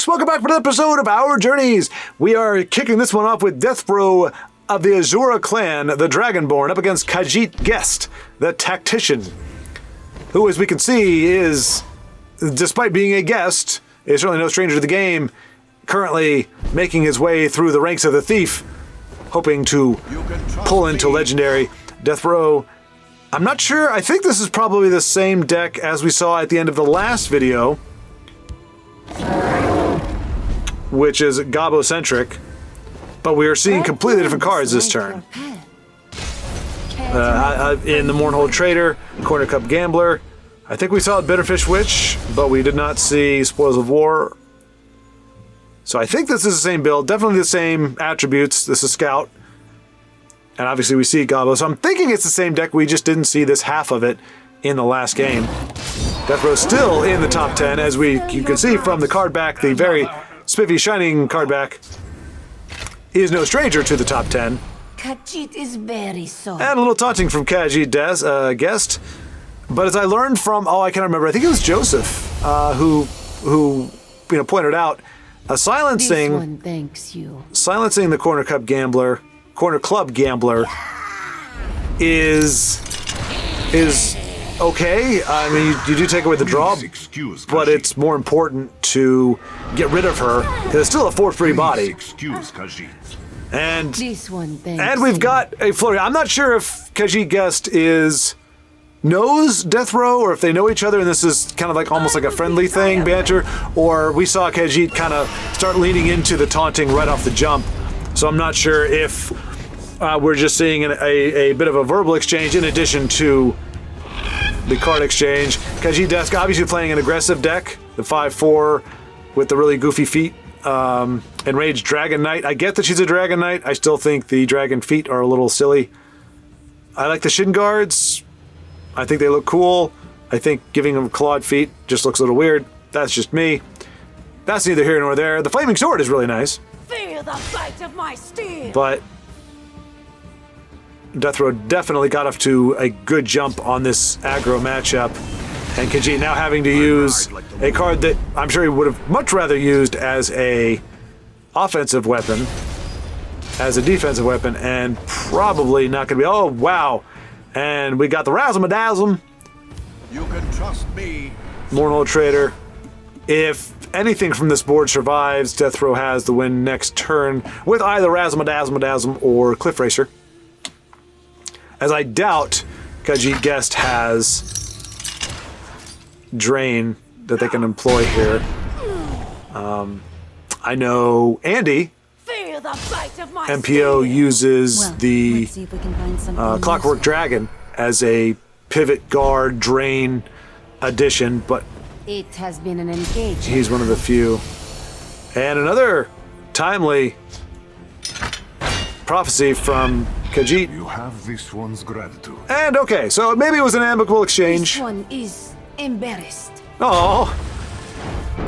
folks, welcome back for another episode of Our Journeys. We are kicking this one off with Death Row of the Azura clan, the Dragonborn, up against Khajiit Guest, the Tactician, who, as we can see, is, despite being a guest, is certainly no stranger to the game, currently making his way through the ranks of the Thief, hoping to pull into Legendary. Death Row, I'm not sure, I think this is probably the same deck as we saw at the end of the last video, which is Gabo-centric, but we are seeing completely different cards this turn. In the Mournhold Trader, Corner Cup Gambler, I think we saw Bitterfish Witch, but we did not see Spoils of War. So I think this is the same build, definitely the same attributes. This is Scout, and obviously we see Gabo, so I'm thinking it's the same deck, we just didn't see this half of it in the last game. Death Row still in the top 10, as you can see from the card back, the very spiffy, shining card back. He is no stranger to the top 10. Khajiit is very soft. And a little taunting from Khajiit Guest. But as I learned from, I can't remember, I think it was Joseph, who pointed out, silencing This one thanks you. Silencing the Corner Club Gambler is okay. I mean, you do take away the draw, but it's more important to get rid of her, because it's still a 4-3 body. And This one thanks and we've got a flurry. I'm not sure if Khajiit Guest knows Death Row, or if they know each other and this is kind of like almost like a friendly thing, banter, or we saw Khajiit kind of start leaning into the taunting right off the jump. So I'm not sure if we're just seeing a bit of a verbal exchange in addition to the card exchange. Khajiit Guest obviously playing an aggressive deck, the 5/4 with the really goofy feet. Enraged Dragon Knight. I get that she's a Dragon Knight. I still think the Dragon feet are a little silly. I like the Shin Guards. I think they look cool. I think giving them clawed feet just looks a little weird. That's just me. That's neither here nor there. The Flaming Sword is really nice. Feel the bite of my steel. But Death Row definitely got off to a good jump on this aggro matchup. And Khajiit now having to use a card that I'm sure he would have much rather used as a offensive weapon, as a defensive weapon, and probably not going to be, oh, wow. And we got the Razzle-Madazzle. You can trust me. Mournhold Trader. If anything from this board survives, Death Row has the win next turn with either Razzle-Madazzle or Cliff Racer. As I doubt Khajiit Guest has Drain that they can employ here. I know Andy, Feel the bite of my MPO, uses Well, the let's see if we can find something Clockwork useful. Dragon as a pivot guard Drain addition, but It has been an engagement. he's one of the few. And another timely prophecy from Khajiit. You have this one's gratitude. And okay, so maybe it was an amicable exchange. This one is embarrassed. Oh,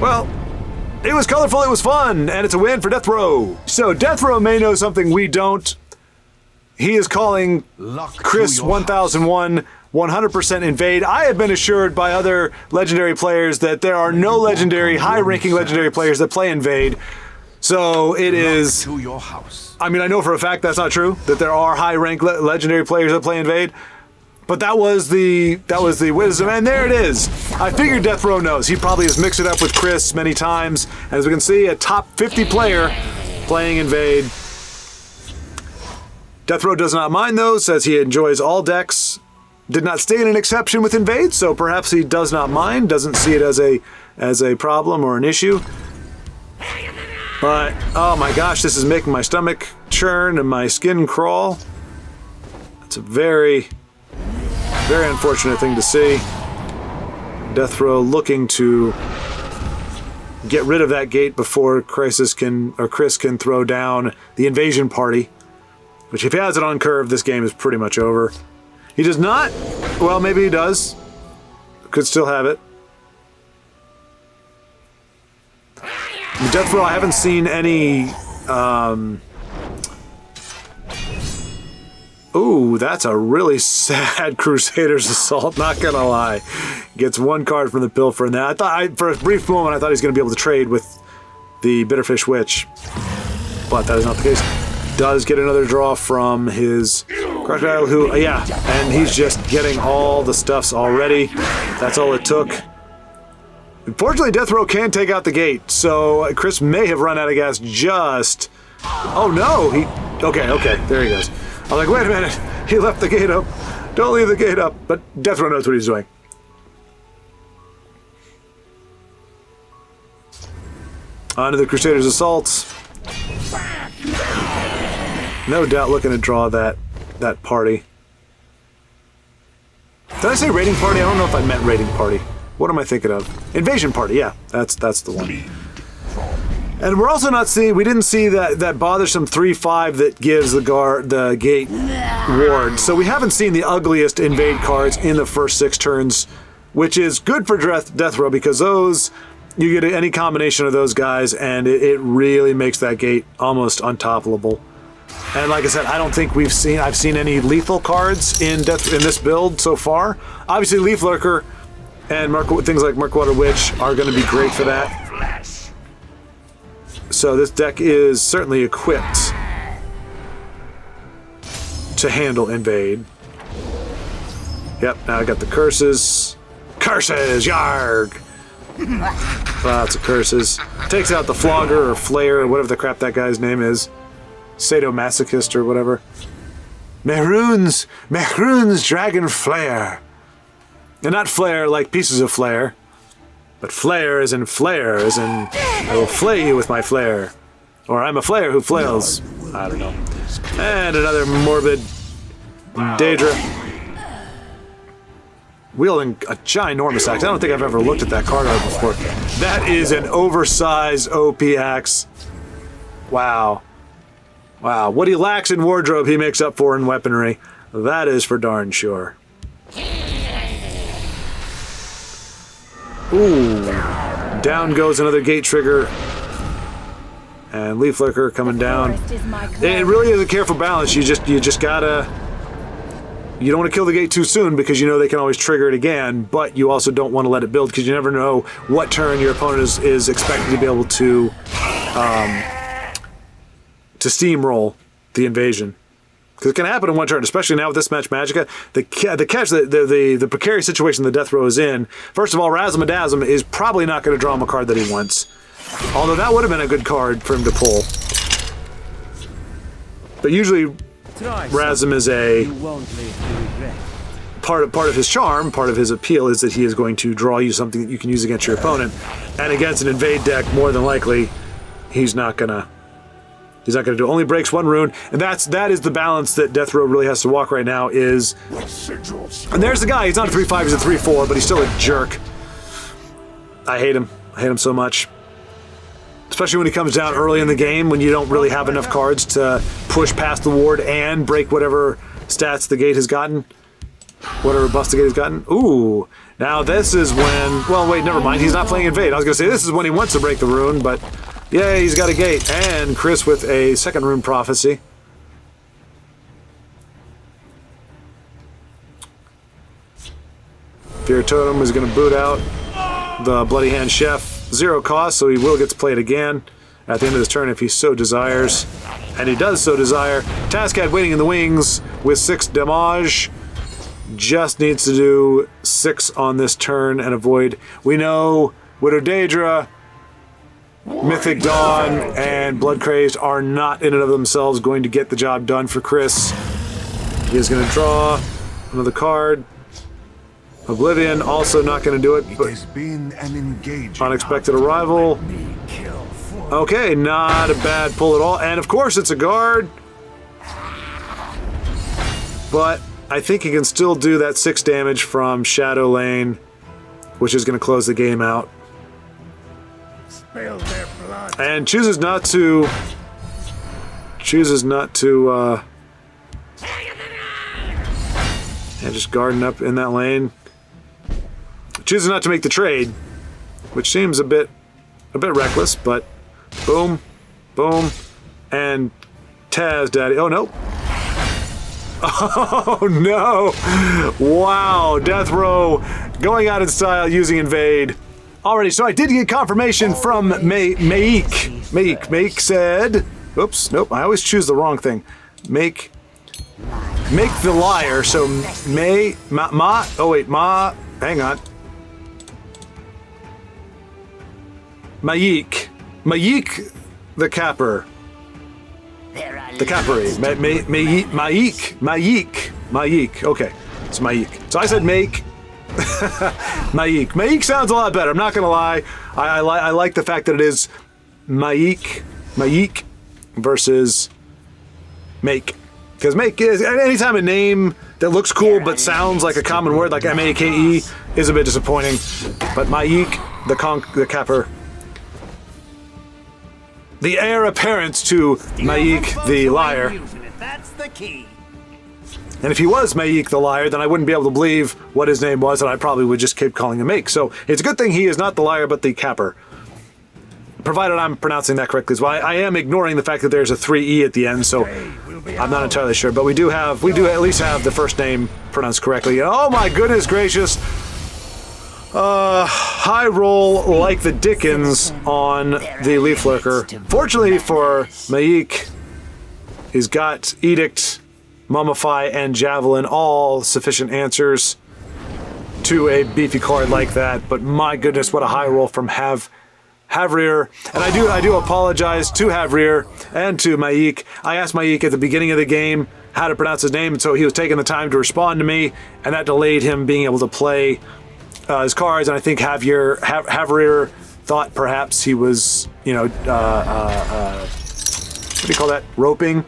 well, it was colorful, it was fun, and it's a win for Death Row. So Death Row may know something we don't. He is calling Chris 1001 100% invade. I have been assured by other legendary players that there are no legendary, high-ranking legendary players that play invade. So it is. To your house. I mean, I know for a fact that's not true, that there are high-ranked legendary players that play invade. But that was the wisdom, and there it is. I figured Death Row knows. He probably has mixed it up with Chris many times. As we can see, a top 50 player playing invade. Death Row does not mind though, says he enjoys all decks. Did not state an exception with invade, so perhaps he does not mind, doesn't see it as a problem or an issue. But oh my gosh, this is making my stomach churn and my skin crawl. It's a very unfortunate thing to see. Death Row looking to get rid of that gate before Chris can throw down the invasion party. Which, if he has it on curve, this game is pretty much over. He does not. Well, maybe he does. Could still have it. Death Row, I haven't seen any. Ooh, that's a really sad Crusader's Assault, not gonna lie. Gets one card from the Pilfer, and that for a brief moment I thought he was gonna be able to trade with the Bitterfish Witch. But that is not the case. Does get another draw from his Crocodile, who, yeah, and he's just getting all the stuffs already. That's all it took. Unfortunately, Death Row can take out the gate, so Chris may have run out of gas just... Oh no, okay, there he goes. I'm like, wait a minute, he left the gate up. Don't leave the gate up, but Death Row knows what he's doing. On to the Crusaders' assaults. No doubt looking to draw that party. Did I say raiding party? I don't know if I meant raiding party. What am I thinking of? Invasion party, yeah. That's the one. And we're also not seeing, we didn't see that bothersome 3/5 that gives the gate ward. So we haven't seen the ugliest invade cards in the first 6 turns, which is good for Death Row because those, you get any combination of those guys and it really makes that gate almost untoppable. And like I said, I don't think I've seen any lethal cards in this build so far. Obviously, Leaf Lurker and things like Murkwater Witch are going to be great for that. So this deck is certainly equipped to handle invade. Yep, now I got the curses. Curses, yarg! Lots of curses. Takes out the Flogger or Flayer or whatever the crap that guy's name is. Sadomasochist or whatever. Mehrunes Dragon Flare. And not flare like pieces of flare, but flare as in I will flay you with my flare. Or I'm a flayer who flails. I don't know. And another morbid Daedra. Wielding a ginormous axe. I don't think I've ever looked at that card art before. That is an oversized OP axe. Wow. Wow. What he lacks in wardrobe, he makes up for in weaponry. That is for darn sure. Ooh. Down goes another gate trigger. And Leaf Lurker coming down. It really is a careful balance. You just gotta... You don't want to kill the gate too soon because you know they can always trigger it again, but you also don't want to let it build because you never know what turn your opponent is expected to be able to steamroll the invasion. Because it can happen in one turn, especially now with this match Magicka. The precarious situation the Death Row is in. First of all, Razzle-Dazzle is probably not going to draw him a card that he wants. Although that would have been a good card for him to pull. But usually Razum is a part of his charm, part of his appeal is that he is going to draw you something that you can use against your opponent. And against an invade deck, more than likely, he's not gonna do it. Only breaks 1 rune, and that is the balance that Death Row really has to walk right now is. And there's the guy. He's not a 3/5, he's a 3/4, but he's still a jerk. I hate him. I hate him so much. Especially when he comes down early in the game when you don't really have enough cards to push past the ward and break whatever stats the gate has gotten. Whatever bust the gate has gotten. Ooh. Now this is when... Well, wait, never mind. He's not playing invade. I was going to say this is when he wants to break the rune, but... Yeah, he's got a gate. And Chris with a 2nd rune prophecy. Fear Totem is going to boot out the Bloody Hand Chef. 0 cost, so he will get to play it again at the end of his turn if he so desires. And he does so desire. Taskad waiting in the wings with 6 damage. Just needs to do 6 on this turn and avoid. We know Widow Daedra, Mythic Dawn, and Blood Crazed are not in and of themselves going to get the job done for Chris. He is going to draw another card. Oblivion also not going to do it, but unexpected arrival. Okay, not a bad pull at all. And of course it's a guard. But I think he can still do that 6 damage from Shadow Lane, which is going to close the game out. And chooses not to and just guarding up in that lane. Chooses not to make the trade, which seems a bit reckless, but boom, boom, and Taz Daddy. Oh no. Oh no. Wow, Death Row going out in style using invade. Alrighty, so I did get confirmation from Maik. Maik said, oops, nope, I always choose the wrong thing. Make the liar, so hang on. Maik the capper. The cappery. Maik. Okay, it's Maik. So I said make. Maik sounds a lot better. I'm not gonna lie. I like the fact that it is Maik versus make, because make is anytime a name that looks cool but sounds like a common word like M-A-K-E is a bit disappointing. But Maik the capper, the heir apparent to Maik the liar. That's the key. And if he was Maik the liar, then I wouldn't be able to believe what his name was, and I probably would just keep calling him Maik. So it's a good thing he is not the liar, but the capper. Provided I'm pronouncing that correctly as well. I am ignoring the fact that there's a 3E at the end, so I'm not entirely sure. But we do at least have the first name pronounced correctly. Oh my goodness gracious! High roll like the Dickens on the Leaf Lurker. Fortunately for Maik, he's got Edict, Mummify, and Javelin, all sufficient answers to a beefy card like that. But my goodness, what a high roll from Havrir. And I do apologize to Havrir and to Maik. I asked Maik at the beginning of the game how to pronounce his name, and so he was taking the time to respond to me, and that delayed him being able to play his cards. And I think Havrir thought perhaps he was, what do you call that? Roping.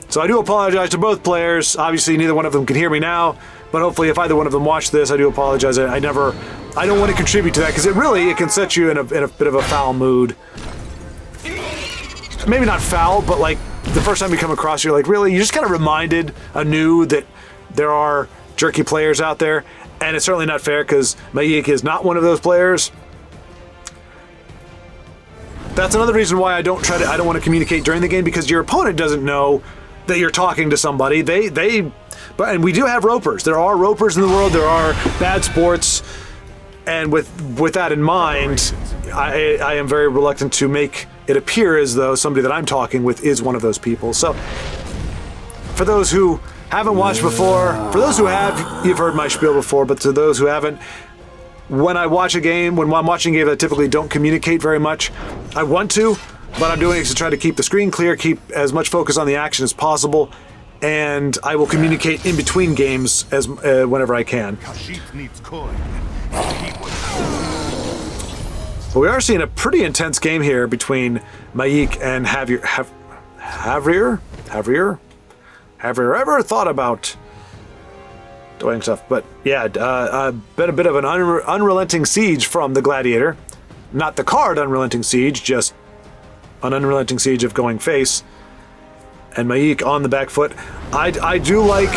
So I do apologize to both players. Obviously, neither one of them can hear me now, but hopefully if either one of them watch this, I do apologize. I don't want to contribute to that, because it can set you in a bit of a foul mood. Maybe not foul, but like the first time you come across, you're like, really? You're just kind of reminded anew that there are jerky players out there, and it's certainly not fair because Maik is not one of those players. That's another reason why I don't want to communicate during the game, because your opponent doesn't know that you're talking to somebody. And we do have ropers. There are ropers in the world. There are bad sports. And with that in mind, I am very reluctant to make it appear as though somebody that I'm talking with is one of those people. So for those who haven't watched before, for those who have, you've heard my spiel before, but to those who haven't, when I'm watching games, I typically don't communicate very much. I want to, but I'm doing it to try to keep the screen clear, keep as much focus on the action as possible, and I will communicate in between games as whenever I can. But we are seeing a pretty intense game here between Maik and Havrir. Ever thought about doing stuff? But yeah, been a bit of an unrelenting siege from the Gladiator. Not the card Unrelenting Siege, just an unrelenting siege of going face. And Maik on the back foot. I do like,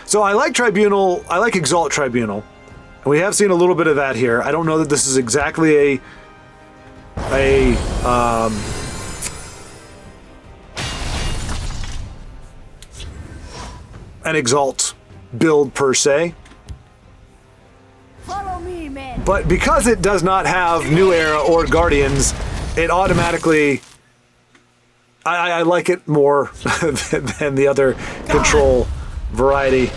so I like Tribunal, I like Exalt Tribunal. And we have seen a little bit of that here. I don't know that this is exactly an Exalt build per se. Follow me, man. But because it does not have New Era or Guardians, it automatically, I like it more than the other control variety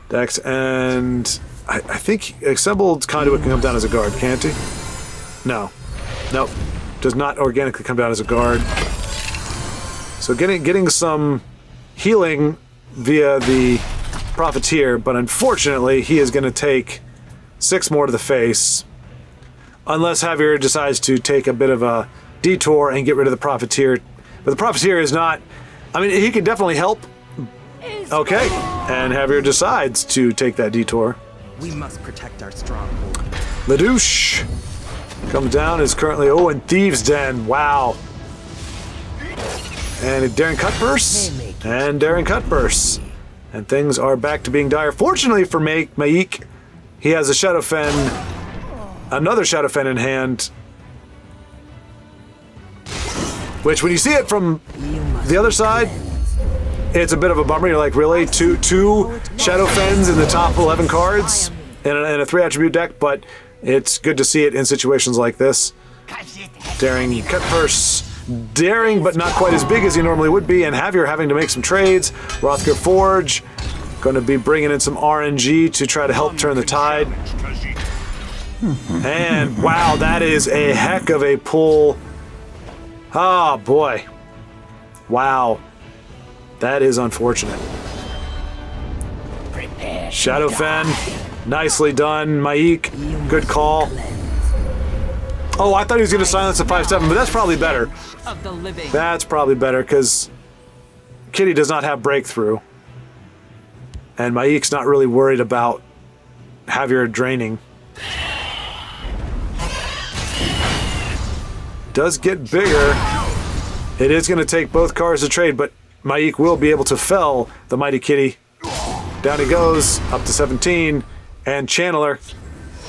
decks. And I think Assembled Conduit can come down as a guard, can't he? No. Nope. Does not organically come down as a guard. So getting some healing via the Profiteer, but unfortunately he is going to take 6 more to the face. Unless Javier decides to take a bit of a detour and get rid of the Profiteer. But the Profiteer is not, I mean, he can definitely help. Okay, and Javier decides to take that detour. We must protect our stronghold. Ladouche comes down, is currently, in Thieves' Den, wow. And Daring Cutburst, and Daring Cutburst. And things are back to being dire. Fortunately for Maik, he has a Shadowfen, another Shadowfen in hand. Which, when you see it from the other side, it's a bit of a bummer. You're like, really? Two Shadowfens in the top 11 cards? in a 3 attribute deck, but it's good to see it in situations like this. Daring cut purse. Daring, but not quite as big as he normally would be, and Javier having to make some trades. Rothgar Forge, going to be bringing in some RNG to try to help turn the tide. And wow, that is a heck of a pull. Oh boy. Wow. That is unfortunate. Shadowfen, nicely done. Maik, good call. Oh, I thought he was going to silence a 5/7, but that's probably better. Of the living. That's probably better, because Kitty does not have breakthrough. And Maik's not really worried about Javier draining. Does get bigger. It is going to take both cards to trade, but Maik will be able to fell the Mighty Kitty. Down he goes, up to 17. And Channeler,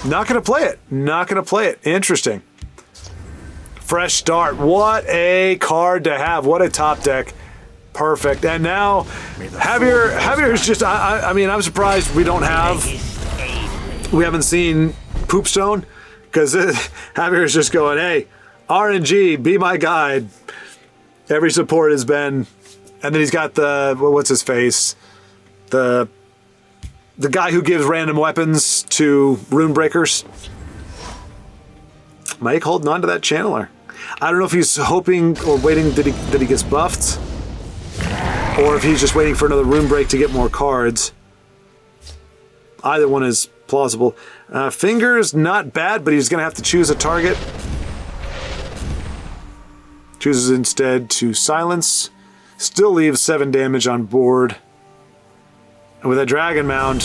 not going to play it. Not going to play it. Interesting. Fresh start. What a card to have. What a top deck. Perfect. And now Javier is just, I mean, I'm surprised we haven't seen Poopstone, because Javier is just going, hey, RNG, be my guide. Every support has been, and then he's got the, what's his face? The guy who gives random weapons to rune breakers. Mike holding on to that channeler. I don't know if he's hoping or waiting that he gets buffed, or if he's just waiting for another rune break to get more cards. Either one is plausible. Fingers, not bad, but he's going to have to choose a target. Chooses instead to silence. Still leaves 7 damage on board. And with a Dragon Mound,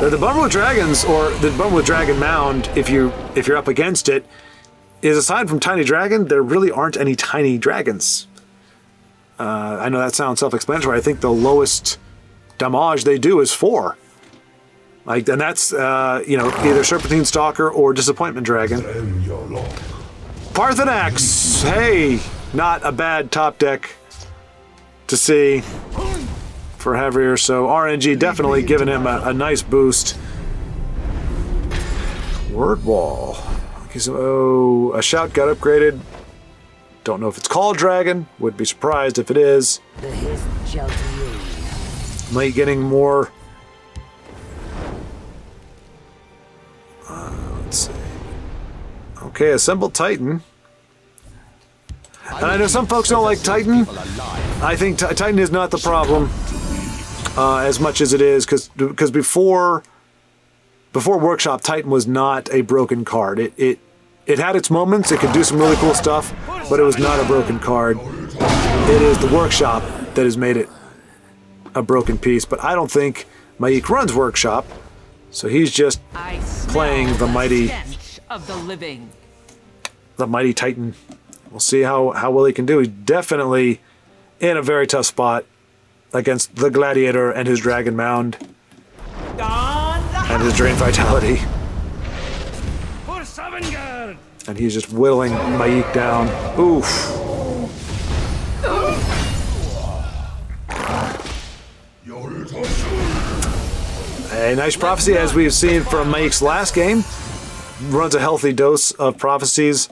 the bummer with dragons, or the bummer with Dragon Mound, if you're up against it, is aside from Tiny Dragon, there really aren't any tiny dragons. I know that sounds self-explanatory. I think the lowest damage they do is 4. And that's either Serpentine Stalker or Disappointment Dragon. Parthenax, hey, not a bad top deck to see for Javier. So RNG definitely giving him a nice boost. Word Wall. Okay, so a shout got upgraded. Don't know if it's called Dragon. Would be surprised if it is. Might getting more. Let's see. Okay, Assembled Titan. And I know some folks don't like Titan. I think Titan is not the problem as much as it is, because before Workshop, Titan was not a broken card. It had its moments. It could do some really cool stuff, but it was not a broken card. It is the Workshop that has made it a broken piece. But I don't think Maik runs Workshop, so he's just playing the mighty Titan. We'll see how well he can do. He's definitely in a very tough spot against the Gladiator and his Dragon Mound and his Drain Vitality. And he's just whittling Maik down. Oof. A nice prophecy, as we've seen from Maik's last game. Runs a healthy dose of prophecies.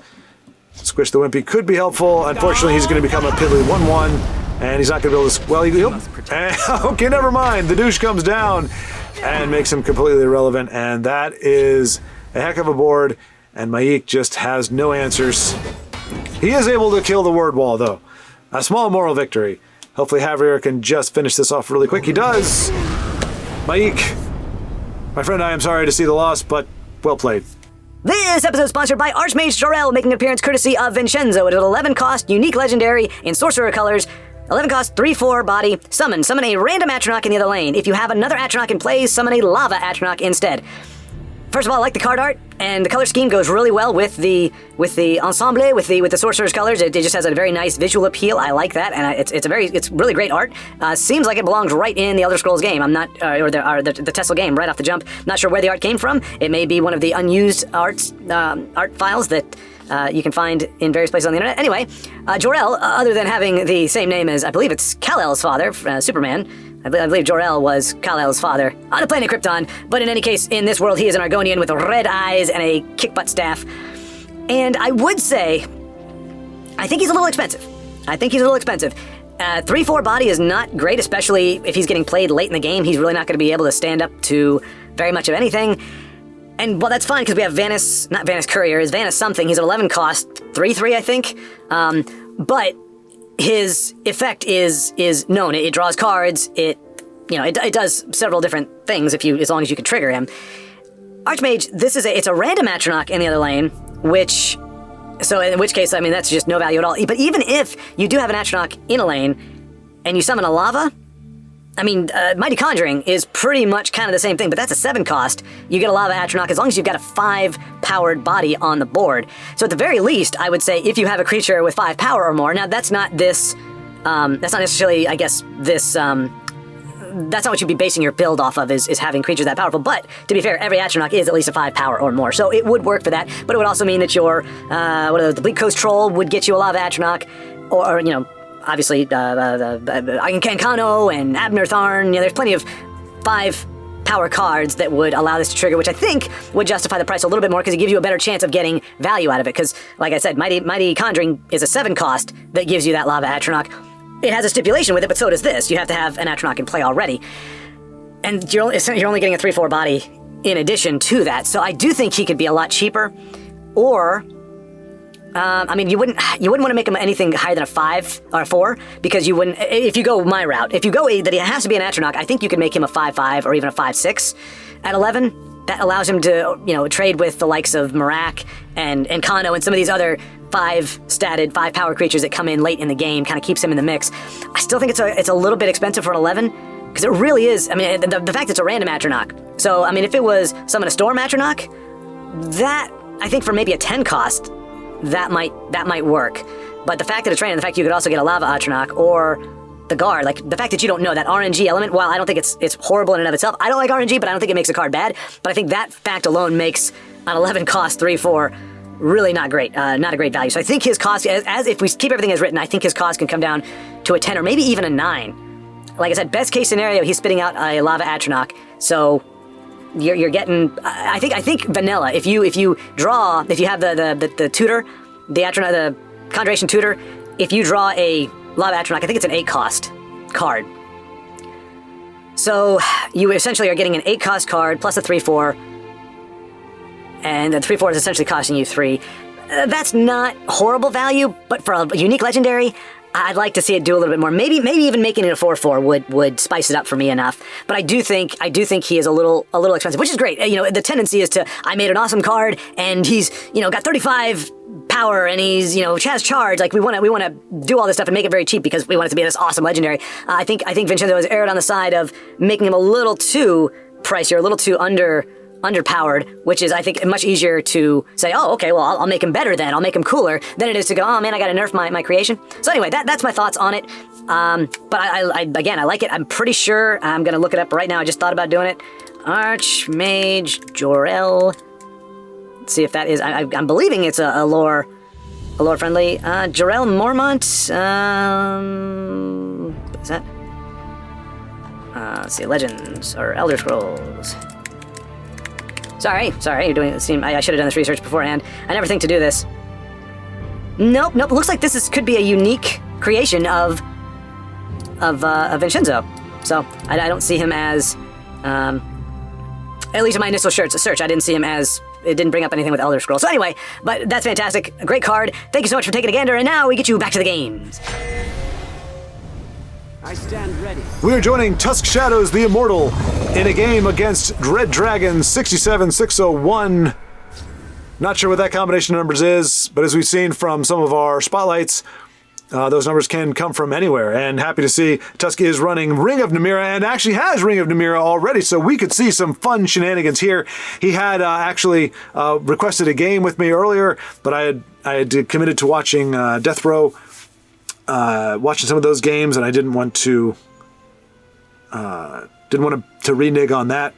Squish the Wimpy could be helpful. Unfortunately, he's going to become a piddly 1/1, and he's not going to be able to. Well, okay, never mind. The douche comes down and makes him completely irrelevant, and that is a heck of a board. And Maik just has no answers. He is able to kill the Word Wall, though. A small moral victory. Hopefully, Javier can just finish this off really quick. He does. Maik, my friend, I am sorry to see the loss, but well played. This episode is sponsored by Archmage Jorel, making an appearance courtesy of Vincenzo. It is 11 cost, unique legendary, in sorcerer colors. 11 cost, 3/4 body. Summon a random Atronach in the other lane. If you have another Atronach in play, summon a lava Atronach instead. First of all, I like the card art, and the color scheme goes really well with the ensemble, with the sorcerer's colors. It just has a very nice visual appeal. I like that, and it's really great art. Seems like it belongs right in the Elder Scrolls game. I'm not, or the TESL game right off the jump. Not sure where the art came from. It may be one of the unused art files that you can find in various places on the internet. Anyway, Jorel, other than having the same name as, I believe it's Kal-El's father, Superman, I believe Jor-El was Kal-El's father on the planet Krypton, but in any case, in this world, he is an Argonian with red eyes and a kick-butt staff. And I would say, I think he's a little expensive. 3/4 body is not great, especially if he's getting played late in the game. He's really not going to be able to stand up to very much of anything. And, well, that's fine, because we have not Vanus Courier, is Vanus something. He's an 11 cost, 3/3, I think. But his effect is known. It draws cards, it does several different things as long as you can trigger him. Archmage, it's a random Atronach in the other lane, in which case, I mean, that's just no value at all. But even if you do have an Atronach in a lane, and you summon a lava, I mean, Mighty Conjuring is pretty much kind of the same thing, but that's a 7 cost. You get a lava Atronach as long as you've got a 5 powered body on the board. So at the very least, I would say if you have a creature with 5 power or more, now that's not necessarily, I guess, this, that's not what you'd be basing your build off of, is having creatures that powerful. But to be fair, every Atronach is at least a 5 power or more, so it would work for that. But it would also mean that your the Bleak Coast Troll would get you a lava Atronach, or obviously Kano and Abner Tharn. There's plenty of 5 power cards that would allow this to trigger, which I think would justify the price a little bit more because it gives you a better chance of getting value out of it. Because, like I said, Mighty Conjuring is a 7 cost that gives you that lava Atronach. It has a stipulation with it, but so does this. You have to have an Atronach in play already. And you're only getting a 3/4 body in addition to that. So I do think he could be a lot cheaper. Or, I mean, you wouldn't want to make him anything higher than a 5 or a 4, because you wouldn't, if you go my route, if you go that he has to be an Atronach, I think you could make him a 5/5 or even a 5/6 at 11. That allows him to, trade with the likes of Marak and Kano and some of these other 5-statted, 5-power creatures that come in late in the game, kind of keeps him in the mix. I still think it's a little bit expensive for an 11, because it really is. I mean, the fact it's a random Atronach. So, I mean, if it was Summon a Storm Atronach, that, I think for maybe a 10 cost, that might work. But the fact that it's random, the fact you could also get a Lava Atronach or the Guard, like the fact that you don't know that RNG element, while I don't think it's horrible in and of itself, I don't like RNG, but I don't think it makes a card bad. But I think that fact alone makes an 11 cost 3/4 really not great, not a great value. So I think his cost, as if we keep everything as written, I think his cost can come down to a 10 or maybe even a 9. Like I said, best case scenario, he's spitting out a Lava Atronach. So you're getting, I think vanilla. If you have the tutor, the Atronach, the Conjuration Tutor, if you draw a Lava Atronach, I think it's an 8 cost card. So you essentially are getting an 8 cost card plus a 3/4, and the 3/4 is essentially costing you 3. That's not horrible value, but for a unique legendary, I'd like to see it do a little bit more. Maybe even making it a 4/4 would spice it up for me enough. But I do think he is a little expensive, which is great. The tendency is to, I made an awesome card and he's got 35 power and he's has charge. Like we want to do all this stuff and make it very cheap because we want it to be this awesome legendary. I think Vincenzo has erred on the side of making him a little too pricier, a little too underpowered, which is, I think, much easier to say, oh, okay, well, I'll make him better then, I'll make him cooler, than it is to go, oh man, I gotta nerf my creation. So anyway, that's my thoughts on it. But I like it. I'm pretty sure, I'm gonna look it up right now, I just thought about doing it. Archmage Jor-El. Let's see if that is, I'm believing it's a lore friendly. Jor-El Mormont, is that? Let's see, Legends, or Elder Scrolls. Sorry, you're doing it. I should have done this research beforehand. I never think to do this. Nope. Looks like this could be a unique creation of Vincenzo. So I don't see him as, at least in my initial search, I didn't see him as. It didn't bring up anything with Elder Scrolls. So anyway, but that's fantastic. A great card. Thank you so much for taking a gander. And now we get you back to the games. I stand ready. We are joining Tusk Shadows the Immortal in a game against Dread Dragon 67601. Not sure what that combination of numbers is, but as we've seen from some of our spotlights, those numbers can come from anywhere. And happy to see Tusk is running Ring of Namira and actually has Ring of Namira already, so we could see some fun shenanigans here. He had actually requested a game with me earlier, but I had committed to watching Death Row. Watching some of those games, and I didn't want to renege on that.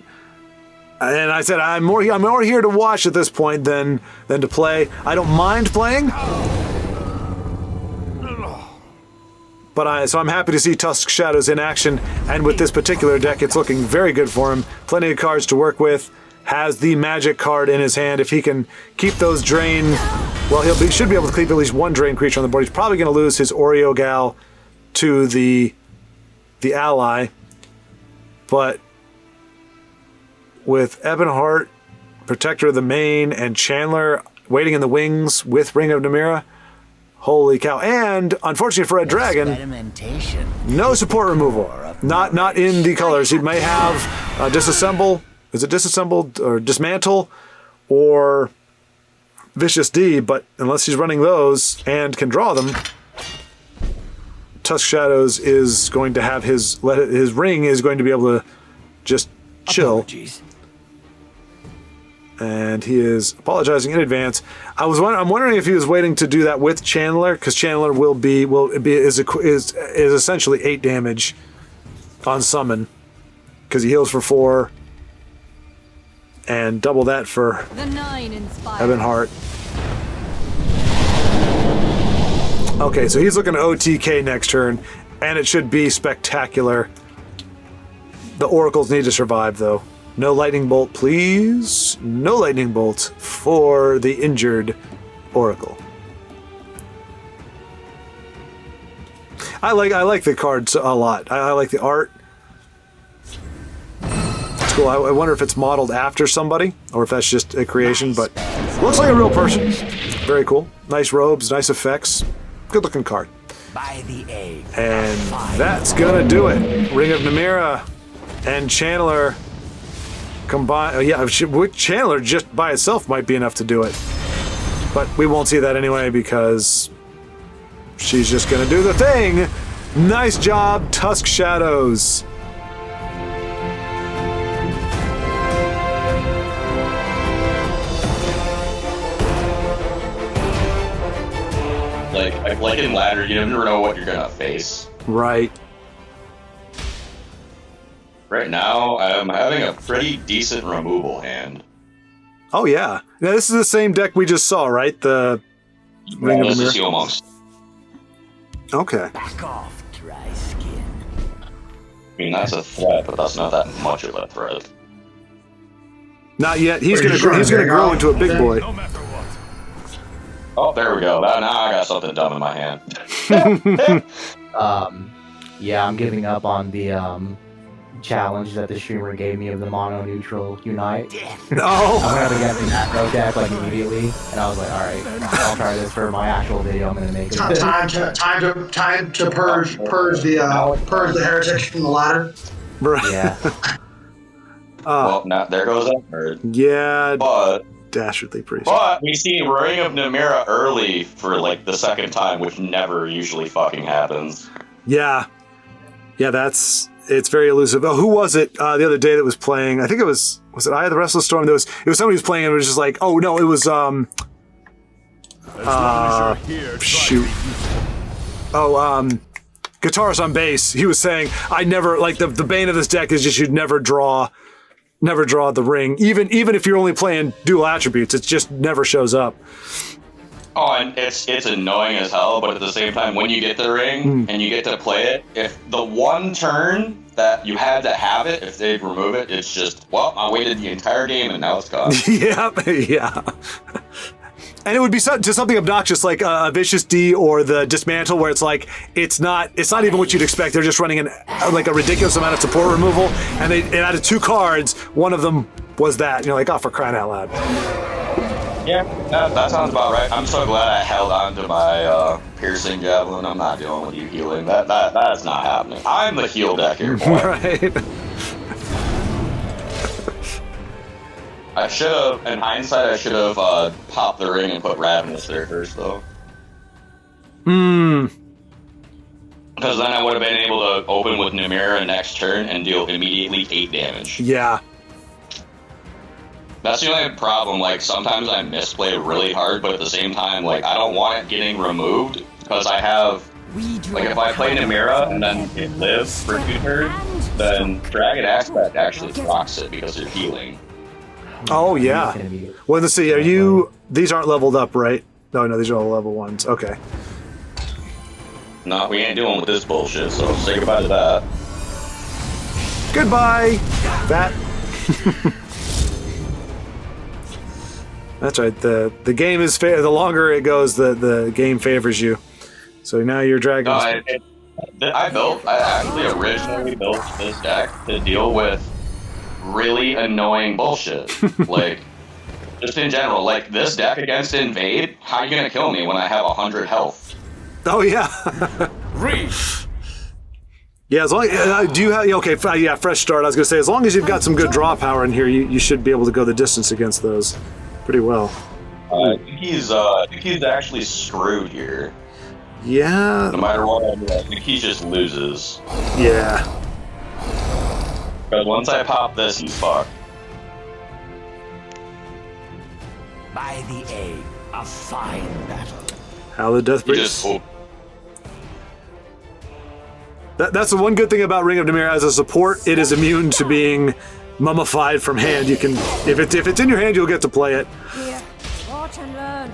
And I said I'm more here to watch at this point than to play. I don't mind playing, but So I'm happy to see Tusk Shadows in action, and with this particular deck, it's looking very good for him. Plenty of cards to work with. Has the magic card in his hand. If he can keep those drain, well, he should be able to keep at least one drain creature on the board. He's probably going to lose his Oreo Gal to the ally, but with Ebonheart, Protector of the Main, and Chandler waiting in the wings with Ring of Namira, holy cow! And unfortunately for Red Dragon, no support removal. Not in the colors. He may have disassemble. Is it disassembled or dismantle or Vicious D? But unless he's running those and can draw them, Tusk Shadows is going to have his ring is going to be able to just chill. Apologies. And he is apologizing in advance. I'm wondering if he was waiting to do that with Chandler, because Chandler is essentially 8 damage on summon, because he heals for 4, and double that for The 9 inspired. Ebonheart. Okay, so he's looking at OTK next turn, and it should be spectacular. The Oracles need to survive, though. No Lightning Bolt, please. No Lightning Bolt for the injured Oracle. I like the cards a lot. I like the art. It's cool. I wonder if it's modeled after somebody or if that's just a creation, but looks like a real person. Very cool. Nice robes, nice effects. Good looking card. By the egg. And that's gonna do it. Ring of Namira and Chandler combine. Yeah, with Chandler just by itself might be enough to do it, but we won't see that anyway because she's just gonna do the thing. Nice job, Tusk Shadows. Like in ladder, you never know what you're gonna face. Right. Right now, I'm having a pretty decent removal hand. Oh yeah. Now this is the same deck we just saw, right? The Ring of This is Namira. Heal Monks. Okay. Back off, dry skin. I mean, that's a threat, but that's not that much of a threat. Not yet. He's Wait, gonna you're trying to grow hang into a out? big boy. No matter what. Oh, there we go. Now I got something dumb in my hand. Yeah, I'm giving up on the challenge that the streamer gave me of the mono neutral unite. I'm Oh. gonna be getting that no deck like immediately, and I was like, all right, I'll try this for my actual video. I'm gonna make it. Time to purge the heretic from the ladder. Right. Yeah, Well, now there goes that bird. Yeah. But Dastardly priest. we see Ring of Namira early for like the second time, which never usually fucking happens. Yeah. Yeah, it's very elusive. Oh, who was it the other day that was playing? I think it was it Eye of the Restless Storm? It was somebody who was playing and it was just like, oh no, it was As long as you're here, try to shoot. be useful. Guitarist on bass. He was saying, I never like the bane of this deck is just you'd never draw the ring. Even if you're only playing dual attributes, it just never shows up. Oh, and it's annoying as hell, but at the same time, when you get the ring and you get to play it, if the one turn that you had to have it, if they remove it, it's just, well, I waited the entire game and now it's gone. Yeah. And it would be to something obnoxious like a Vicious D or the Dismantle, where it's like it's not even what you'd expect. They're just running like a ridiculous amount of support removal, and it added 2 cards. One of them was that. And you're like, oh, for crying out loud. Yeah, that sounds about right. I'm so glad I held on to my piercing javelin. I'm not dealing with you healing. That is not happening. I'm the heal deck here, boy. Right. I should have, in hindsight, popped the ring and put Ravenous there first, though. Because then I would have been able to open with Namira next turn and deal immediately 8 damage. Yeah. That's the only problem. Like, sometimes I misplay really hard, but at the same time, like, I don't want it getting removed because I have. Like, if I play Namira and then it lives for 2 turns, then Dragon Aspect actually rocks it because they're healing. Oh yeah. Well, let's see. These aren't leveled up, right? No, these are all level 1s. Okay. No, we ain't dealing with this bullshit, so say goodbye to that. Goodbye, that. That's right. The game is the longer it goes, the game favors you. So now your dragon. No, I actually originally built this deck to deal with really annoying bullshit. Like, just in general, like this deck against Invade, how are you gonna kill me when I have 100 health? Oh yeah. Yeah, as long do you have yeah, fresh start. I was gonna say as long as you've got some good draw power in here, you should be able to go the distance against those pretty well. I think he's actually screwed here. Yeah. No matter what I do, I think he just loses. Yeah. Because once I pop this, he's fucked. By the egg, a fine battle. How the Death He Priest. just That's the one good thing about Ring of Dimir. As a support, it is immune to being mummified from hand. You can, if it's in your hand, you'll get to play it. Here, watch and learn.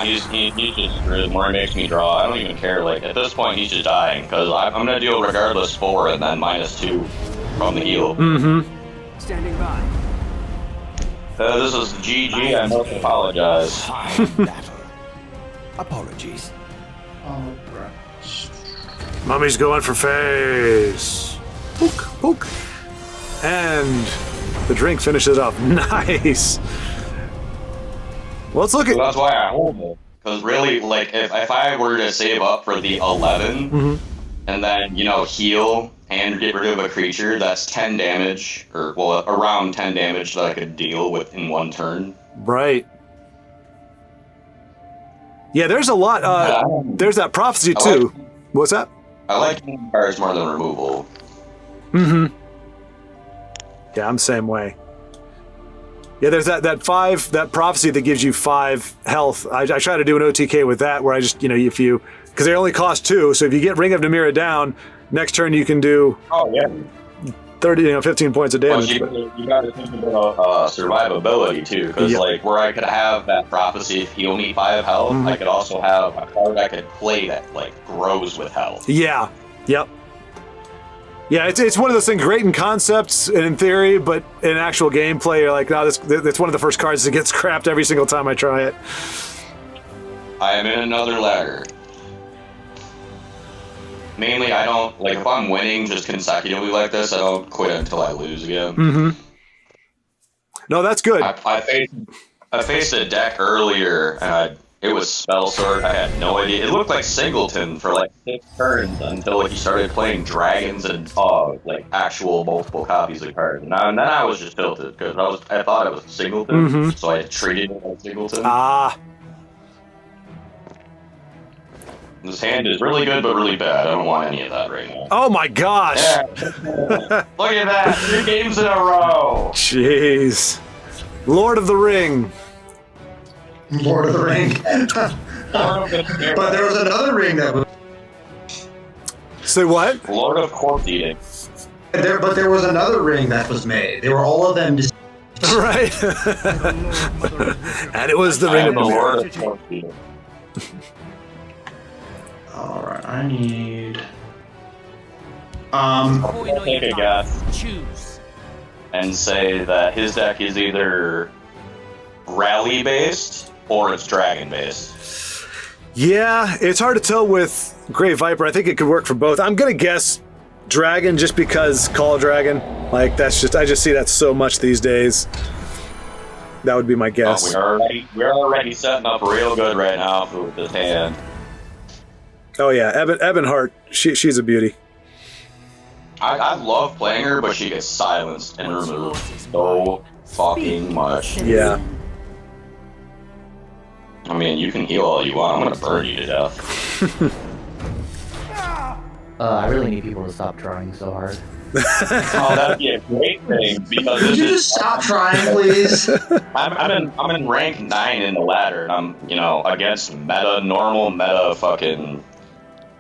he's just screwed. The more he makes me draw, I don't even care. Like, at this point, he's just dying, because I'm going to deal regardless 4 and then -2 from the heal. Mm-hmm. Standing by. This is GG, I must apologize. Fine battle. Apologies. Mummy's going for face. Poke, poke. And the drink finishes up. Nice. Well, let's look at... So that's why I hold it. Because really, like, if I were to save up for the 11, and then, heal and get rid of a creature, that's 10 damage, or, well, around 10 damage that I could deal with in one turn. Right. Yeah, there's a lot. There's that prophecy, too. What's that? I like cards more than removal. Mm-hmm. Yeah, I'm the same way. Yeah, there's that prophecy that gives you 5 health. I try to do an OTK with that, where I just, if you, because they only cost 2, so if you get Ring of Dimir down, next turn you can do 15 points of damage. But you got to think about survivability too, because like where I could have that prophecy heal me 5 health, I could also have a card I could play that like grows with health. Yeah. Yep. Yeah, it's one of those things great in concepts and in theory, but in actual gameplay, you're like, no, that's one of the first cards that gets scrapped every single time I try it. I am in another ladder. Mainly, I don't, like, if I'm winning just consecutively like this, I don't quit until I lose again. Mm-hmm. No, that's good. I faced a deck earlier, and it was Spell Sword. I had no idea. It looked like Singleton for, like, 6 turns until he started playing dragons and, like, actual multiple copies of cards. And then I was just tilted, because I thought it was Singleton, so I treated it like Singleton. Ah. This hand is really good, but really bad. I don't want any of that right now. Oh my gosh! Yeah. Look at that! 3 games in a row! Jeez. Lord of the Ring. Lord of the Ring. But there was another ring that was... Say what? Lord of Corpse Eating. But there was another ring that was made. They were all of them just... Right. And it was the Ring of the Lord of Corpse Eating. Alright, I need... Take a guess. Choose. And say that his deck is either rally based or it's dragon based. Yeah, it's hard to tell with Great Viper. I think it could work for both. I'm gonna guess dragon just because Call Dragon. Like I just see that so much these days. That would be my guess. We're already setting up real good right now with this hand. Oh yeah, Ebonheart, she's a beauty. I love playing her, but she gets silenced and removed so fucking much. Yeah. I mean, you can heal all you want. I'm gonna burn you to death. I really need people to stop trying so hard. Oh, that'd be a great thing because Could you just stop trying, please? I'm in rank 9 in the ladder, and I'm against normal meta fucking.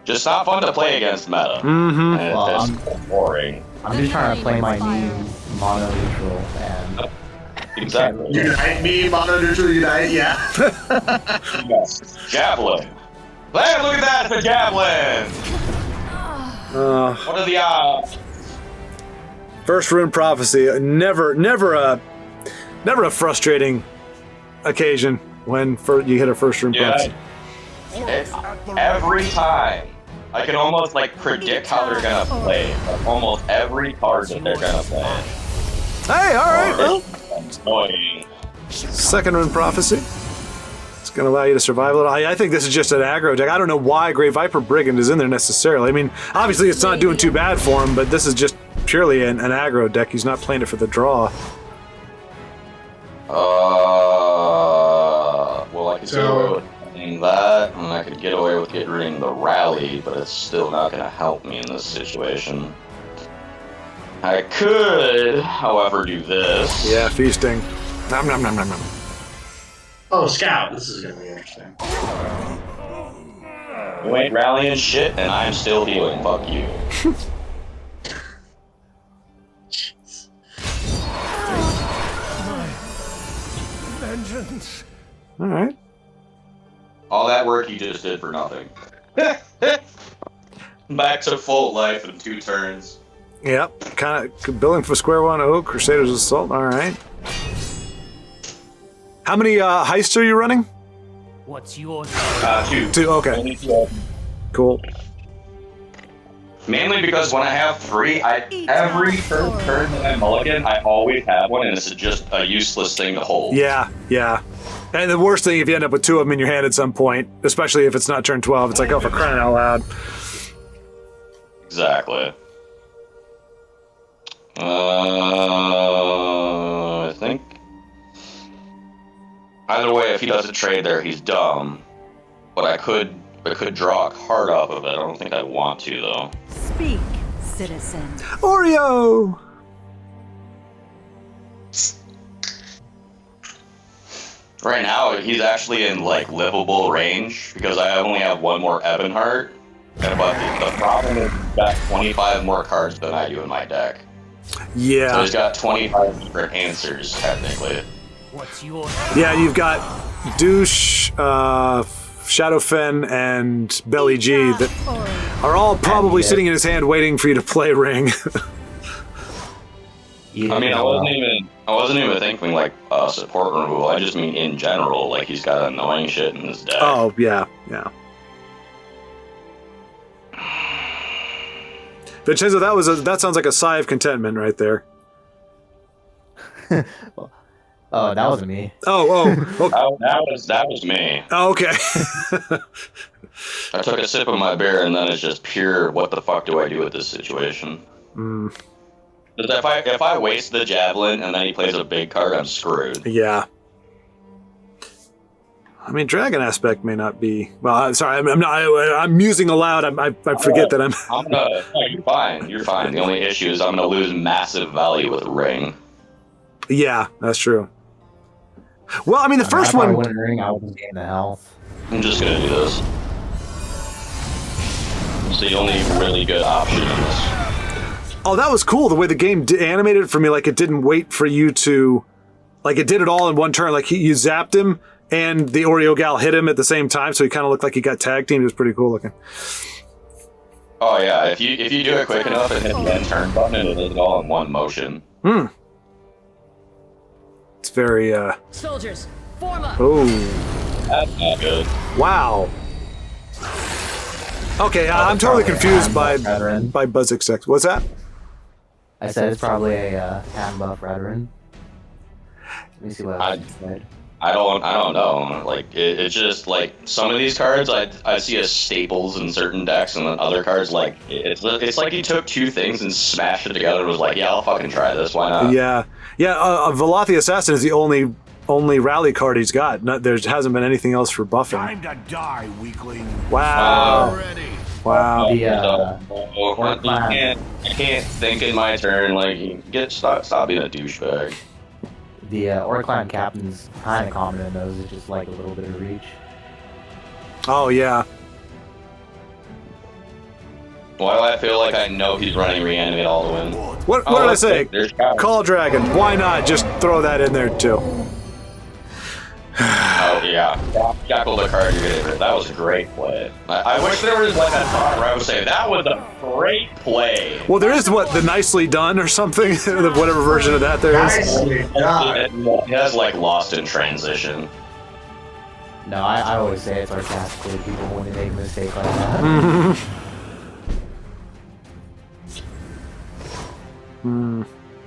Just not fun to play against meta. Mm-hmm. And Well, it's boring. I'm just trying to play my new mono neutral and Exactly. Unite me, mono neutral unite, yeah. Yes. Javelin. Hey, look at that! It's a javelin! What are the odds? First rune prophecy. Never a frustrating occasion when you hit a first rune prophecy. Every time. I can almost like predict how they're gonna play. Like, almost every card that they're gonna play. Hey, alright, well. It's annoying. Second rune prophecy. It's gonna allow you to survive a little. I think this is just an aggro deck. I don't know why Grey Viper Brigand is in there necessarily. I mean, obviously it's not doing too bad for him, but this is just purely an aggro deck. He's not playing it for the draw. Well, I could get away with getting that, and I could get away with getting the rally, but it's still not going to help me in this situation. I could, however, do this. Yeah, feasting. Nom nom nom nom nom. Oh, Scout. This is gonna be interesting. You ain't rallying shit, and I'm still healing. Fuck you. Vengeance. All right. All that work you just did for nothing. Back to full life in 2 turns. Yep. Kind of building for square one. Oh, Crusader's Assault. All right. How many heists are you running? What's yours? 2. 2. Okay. Only 2. Cool. Mainly because when I have 3, every first turn that I mulligan, I always have one, and it's just a useless thing to hold. Yeah, yeah. And the worst thing if you end up with 2 of them in your hand at some point, especially if it's not turn 12, it's like, oh, for crying out loud. Exactly. I think either way, if he doesn't trade there, he's dumb. But I could draw a card off of it. I don't think I want to though. Speak, citizen. Oreo! Right now, he's actually in like livable range because I only have 1 more Ebonheart. But the problem is he's got 25 more cards than I do in my deck. Yeah. So he's got 25 different answers technically. What's yours? Yeah, you've got Douche, Shadowfen, and Belly G that are all probably sitting in his hand waiting for you to play Ring. I mean, I wasn't even thinking like support removal. I just mean in general, like he's got annoying shit in his deck. Oh, yeah, yeah. Vincenzo, that sounds like a sigh of contentment right there. Oh, that wasn't me. Oh. That was me. Oh, okay. I took a sip of my beer, and then it's just pure. What the fuck do I do with this situation? If I waste the javelin and then he plays a big card, I'm screwed. Yeah. I mean, Dragon Aspect may not be. Well, I'm sorry. I'm not. I'm musing aloud. I forget that I'm. No, you're fine. You're fine. The only issue is I'm gonna lose massive value with Ring. Yeah, that's true. Well, I mean, the first one. If I wouldn't Ring, I wouldn't gain the health. I'm just gonna do this. It's the only really good option in this. Oh, that was cool. The way the game animated it for me, like it didn't wait for you to, like it did it all in one turn. Like you zapped him, and the Oreo gal hit him at the same time, so he kind of looked like he got tag teamed. It was pretty cool looking. Oh yeah, if you do it quick enough and hit the end turn button, it'll do it all in one motion. It's very. Soldiers, form up. Oh. That's not good. Wow. Okay, I'm totally confused by Buzzik Sex. What's that? I said it's probably a hand buff veteran. Let me see what I said. I don't know. Like it's just like some of these cards I see as staples in certain decks, and then other cards like it's like he took 2 things and smashed it together and was like, yeah, I'll fucking try this. Why not? Yeah. Velothi Assassin is the only rally card he's got. There hasn't been anything else for buffing. Time to die, weakling. Wow. Already. Wow. I can't think in my turn. Like, stop being a douchebag. The Orclan Captain's kind of common in those. It's just like a little bit of reach. Oh, yeah. Why do I feel like I know he's running Reanimate all the win? What did I say? Call Dragon. Why not just throw that in there, too? Oh, Yeah, shackle the card you're getting rid. That was a great play. I wish there was like a thought where I would say that was a great play. Well, there is what the nicely done or something, whatever version of that there is. Nicely done. It has like lost in transition. No, I always say it sarcastically. People when they make a mistake like that.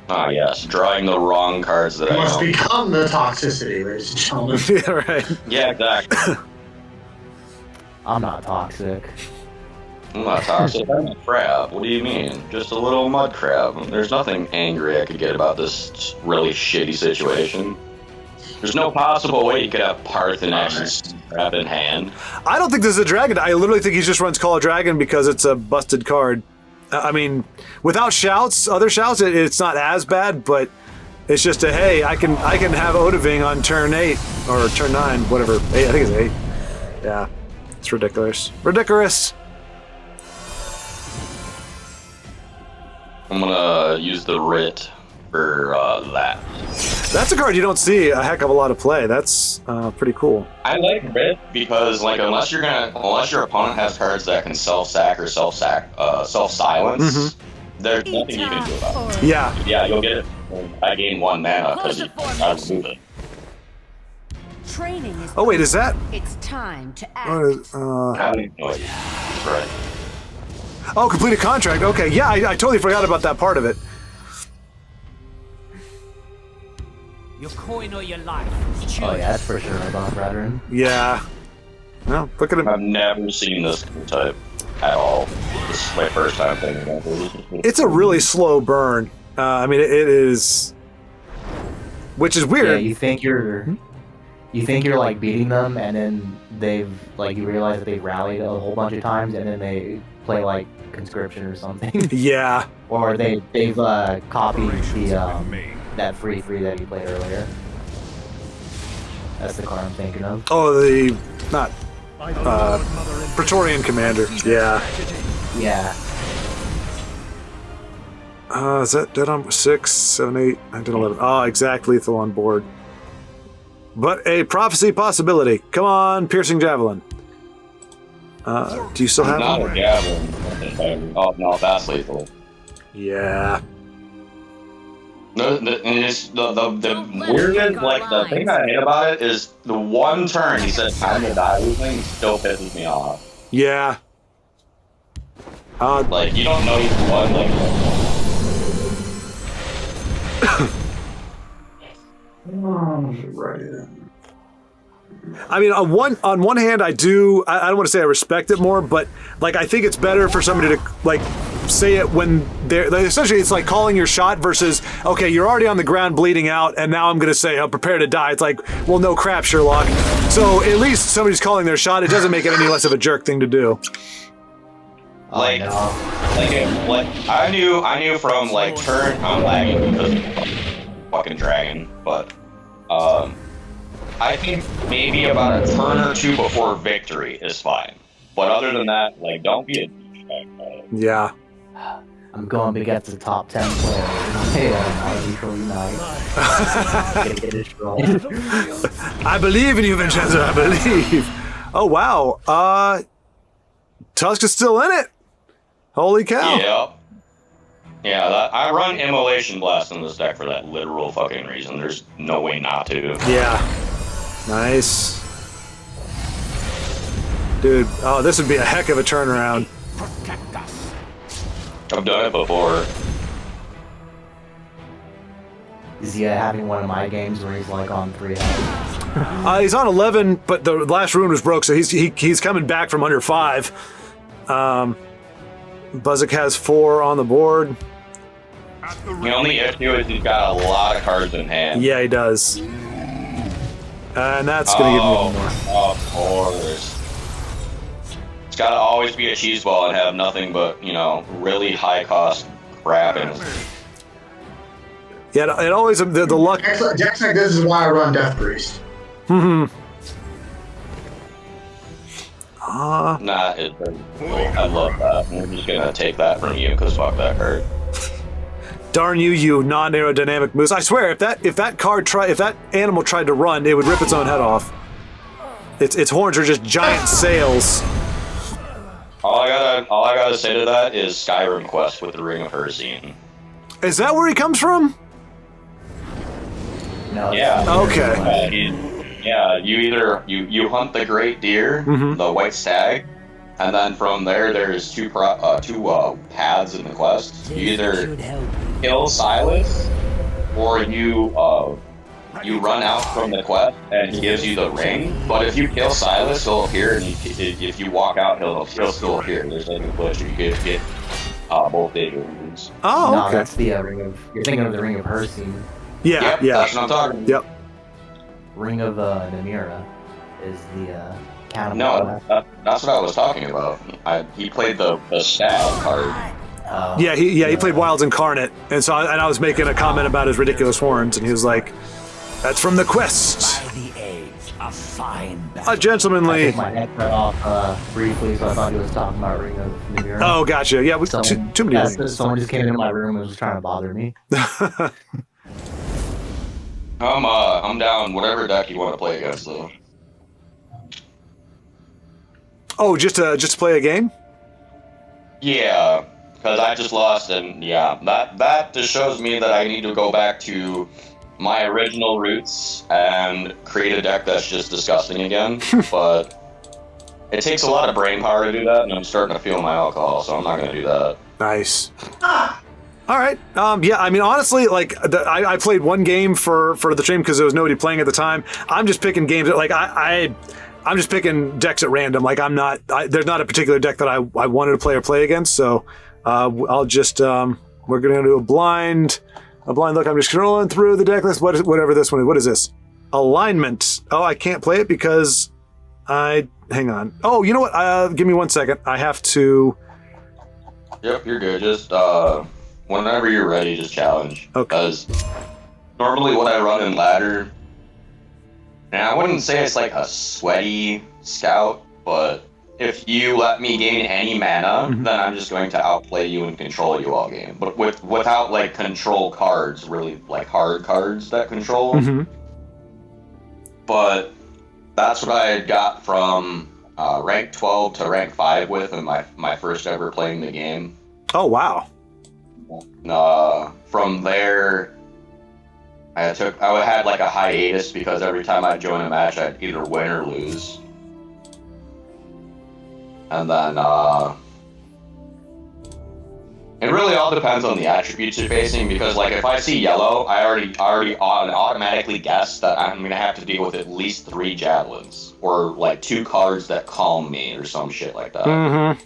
Ah, yes, drawing the wrong cards that It I must know. become the toxicity, ladies and gentlemen. Yeah, right. Yeah, exactly. I'm not toxic. I'm not toxic. I'm a crab. What do you mean? Just a little mud crab. There's nothing angry I could get about this really shitty situation. There's no possible way you could have Parthenax crab in hand. I don't think this is a dragon. I literally think he just runs Call of Dragon because it's a busted card. I mean, without shouts, other shouts, it's not as bad, but it's just a, hey, I can have Odaving on turn 8 or turn 9, whatever. 8, I think it's 8. Yeah, it's ridiculous. Ridiculous. I'm gonna use the Writ for that. That's a card you don't see a heck of a lot of play. That's pretty cool. I like Writ because, like, unless your opponent has cards that can self-sack or self-silence, there's nothing you can do about it. Yeah. Yeah, you'll get it. I gain 1 mana because I remove it. Training is. Oh wait, is that? It's time to act. What is, I don't even know it. Right. oh, complete a contract. Okay, yeah, I totally forgot about that part of it. Your coin or your life. Oh yeah, that's for sure a Bond Brethren. Yeah. Well, look at him. I've never seen this type at all. This is my first time thinking about this. It's a really slow burn. I mean, it is, which is weird. Yeah, you think you're like beating them, and then they've like you realize that they've rallied a whole bunch of times, and then they play like conscription or something, Yeah. or they've copied the that free that you played earlier. That's the card I'm thinking of. Oh, the not Praetorian Commander. Yeah. Yeah. Is that dead on 6, 7, 8, 9, 10, 11? Oh, exact lethal on board. But a prophecy possibility. Come on, piercing javelin. Do you still have Not one? a javelin. Oh no, that's lethal. Yeah. The weirdest, like, the thing I hate about it is the one turn he said time to die losing still pisses me off. Yeah. Like, you don't know you won, like, I mean, on one hand, I don't want to say I respect it more, but like I think it's better for somebody to like say it when they're like, essentially it's like calling your shot versus okay, you're already on the ground bleeding out, and now I'm going to say prepare to die. It's like, well, no crap, Sherlock. So at least somebody's calling their shot. It doesn't make it any less of a jerk thing to do. like, I knew from like turn I'm lagging because of fucking dragon, but I think maybe about a turn or two before victory is fine. But other than that, like, don't be a douchebag. Yeah. I'm going big at the top 10 players. Yeah, Neutral Unite. Gonna get destroyed. I believe in you, Vincenzo. I believe. Oh wow. Tusk is still in it. Holy cow. Yeah, I run Immolation Blast in this deck for that literal fucking reason. There's no way not to. Yeah. Nice. Dude, oh, this would be a heck of a turnaround. I've done it before. Is he having one of my games where he's like on 3 health? He's on 11, but the last rune was broke, so he's coming back from under 5. Buzzik has 4 on the board. The only issue is he's got a lot of cards in hand. Yeah, he does. And that's going to give me one more. Of course. It's got to always be a cheese ball and have nothing but, really high cost crap in it. Yeah, it always, the luck. Decks like this is why I run Death Priest. I love that. I'm just going to take that from you because fuck that card. Darn you, you non-aerodynamic moose! I swear, if that animal tried to run, it would rip its own head off. its horns are just giant sails. All I gotta say to that is Skyrim Quest with the Ring of Hersine. Is that where he comes from? No. Yeah. Okay. Yeah, you hunt the great deer, the white stag, and then from there's two paths in the quest. You either kill Silas, or you run out from the quest and he gives you the ring. But if you kill Silas, he'll appear, and if you walk out, he'll still appear. There's like a glitch. You get both big rings. Oh, No, okay. that's the ring of. You're thinking of the ring of Hersine. Yeah, Yep, yeah. that's what I'm talking about. Yep. Ring of Namira is the cannibal. No, that's what I was talking about. He played the stag card. Yeah, he played Wilds Incarnate, and so I was making a comment about his ridiculous horns, and he was like, "That's from the quest." By the egg, a fine A battle. I gentlemanly. took my head cut off briefly, so I thought he was talking about Ring of Namira. Oh, gotcha. Yeah, too many. Someone just came into my room and was trying to bother me. I'm down. Whatever deck you want to play against, though. Oh, just to play a game? Yeah, because I just lost, and yeah, that just shows me that I need to go back to my original roots and create a deck that's just disgusting again. But it takes a lot of brain power to do that, and I'm starting to feel my alcohol, so I'm not going to do that. Nice. All right. Yeah, I mean, honestly, like, I played one game for the stream because there was nobody playing at the time. I'm just picking games that, like, I'm just picking decks at random. Like, there's not a particular deck that I wanted to play against, so I'll just, we're going to do a blind look. I'm just scrolling through the deck list, whatever this one is. What is this? Alignment. Oh, I can't play it because hang on. Oh, you know what? Give me 1 second. I have to... Yep, you're good. Just, whenever you're ready, just challenge. Okay. Because normally what I run in ladder, and I wouldn't say it's like a sweaty scout, but if you let me gain any mana, then I'm just going to outplay you and control you all game. But without like control cards, really like hard cards that control. But that's what I got from rank 12 to rank 5 with in my first ever playing the game. Oh, wow. From there, I had like a hiatus because every time I'd join a match, I'd either win or lose. And then, it really all depends on the attributes you're facing, because like if I see yellow, I already automatically guess that I'm gonna have to deal with at least 3 javelins, or like 2 cards that calm me, or some shit like that.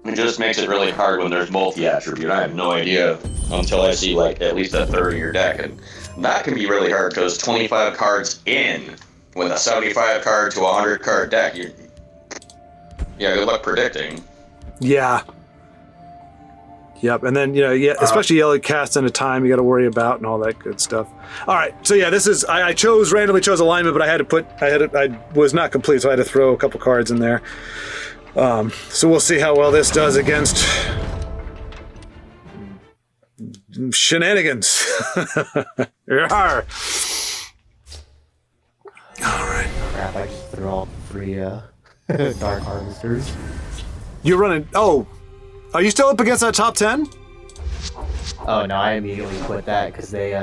It just makes it really hard when there's multi-attribute. I have no idea until I see like at least a third of your deck, and that can be really hard because 25 cards in with a 75 card to 100 card deck, good luck predicting. Yeah. Yep, and then especially yellow cast in a time you got to worry about and all that good stuff. All right, so yeah, this is I randomly chose alignment, but I was not complete, so I had to throw a couple cards in there. So we'll see how well this does against shenanigans. Yarr. All right. Crap! I just threw all 3 dark harvesters. You're running. Oh, are you still up against that top 10? Oh no! I immediately quit that because they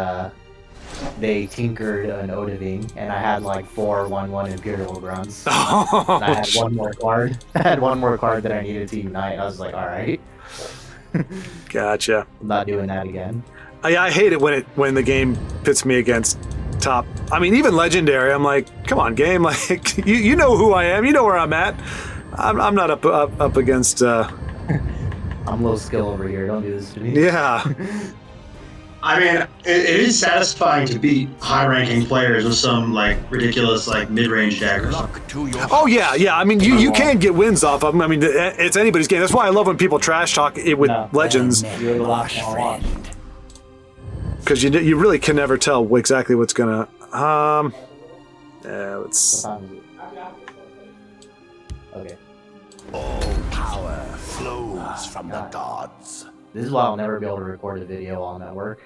tinkered an Odiving, and I had like 4 1/1 Imperial Grunts. And I had one more card. I had one more card that I needed to unite. I was like, all right. Gotcha. I'm not doing that again. I hate it when the game pits me against top. I mean, even legendary. I'm like, come on, game. Like, you know who I am. You know where I'm at. I'm not up against. I'm low skill over here. Don't do this to me. Yeah. I mean, it is satisfying to beat high-ranking players with some like ridiculous like mid-range deck or something. Luck to your Oh yeah. I mean, you can get wins off of them. I mean, it's anybody's game. That's why I love when people trash talk it with legends, You're the last one I want. because you really can never tell exactly what's gonna. Let's. Okay. all power flows from the gods. This is why I'll never be able to record a video while I'm at work.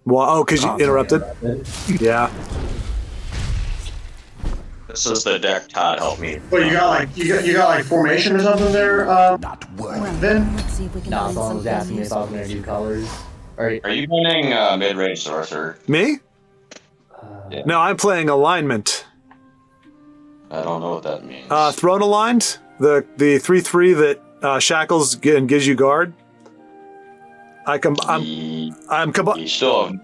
Well, oh, because you interrupted? Yeah. This is the deck Todd helped me. Well, you got like formation or something there, Not worth Vin? Let's see if we can No, find someone was something asking me if I was gonna do colors. Are you running mid-range sorcerer? Me? Yeah. No, I'm playing alignment. I don't know what that means. Throne aligned, the 3/3 that shackles and gives you guard. I'm You still have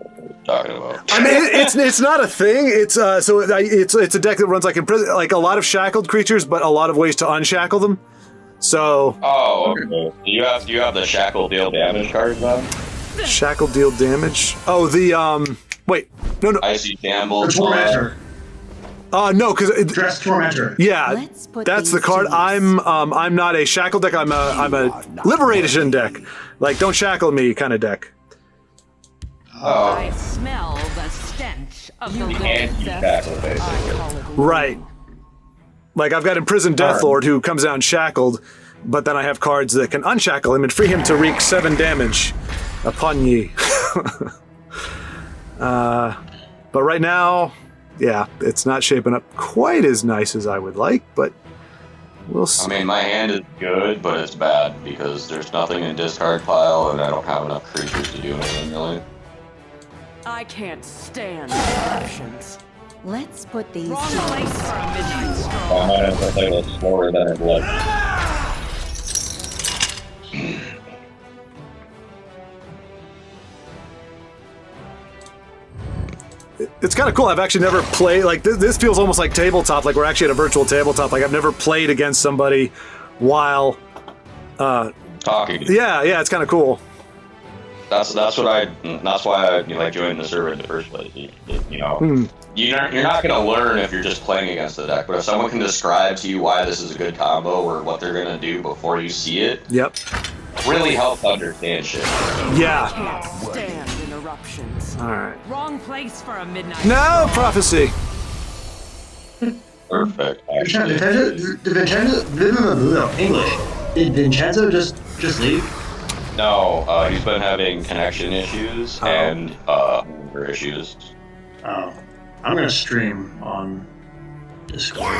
talking about. I mean, it's not a thing. It's it's a deck that runs like a lot of shackled creatures, but a lot of ways to unshackle them. So. Oh, okay. Do you have the shackle deal damage card then? Shackle deal damage. Oh, the wait, no. Icy Shambles. The Tormentor. No, because Dress Tormentor. yeah, Let's put that's the these card. to I'm not a shackle deck. I'm a liberation deck. Like, don't shackle me kind of deck. I smell the stench of the Anti-shackle, basically. Right. Like, I've got imprisoned Deathlord who comes down shackled, but then I have cards that can unshackle him and free him to wreak 7 damage upon ye. But right now, yeah, it's not shaping up quite as nice as I would like, but we'll see. I mean, my hand is good, but it's bad because there's nothing in discard pile, and I don't have enough creatures to do anything really. I can't stand options. Let's put these Wrong to place for a midnight stroll. I might have to play a little slower than I'd like. It's kind of cool. I've actually never played, like, this feels almost like tabletop, like we're actually at a virtual tabletop. Like, I've never played against somebody while Talking. yeah, it's kind of cool. That's why I like joined the server in the first place. You know, you're not gonna learn if you're just playing against the deck, but if someone can describe to you why this is a good combo or what they're gonna do before you see it, Yep. really helps understand shit. Yeah. Can't stand interruptions. All right. Wrong place for a midnight No prophecy. Perfect. Did Actually. English. Did Vincenzo just leave? No, he's been having connection issues and hunger issues. Oh. I'm gonna stream on Discord.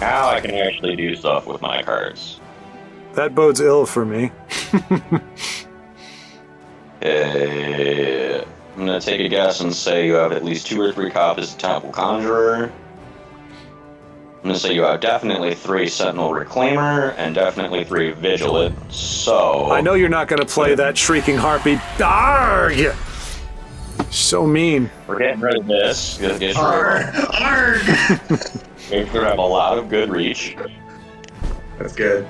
Now I can actually do stuff with my cards. That bodes ill for me. I'm gonna take a guess and say you have at least 2 or 3 copies of Temple Conjurer. I'm gonna say you have definitely 3 Sentinel Reclaimer and definitely 3 Vigilant. So I know you're not going to play that Shrieking Harpy. Arrgh! So mean. we're getting rid of this. Get rid of Arg! Make sure I have a lot of good reach. That's good.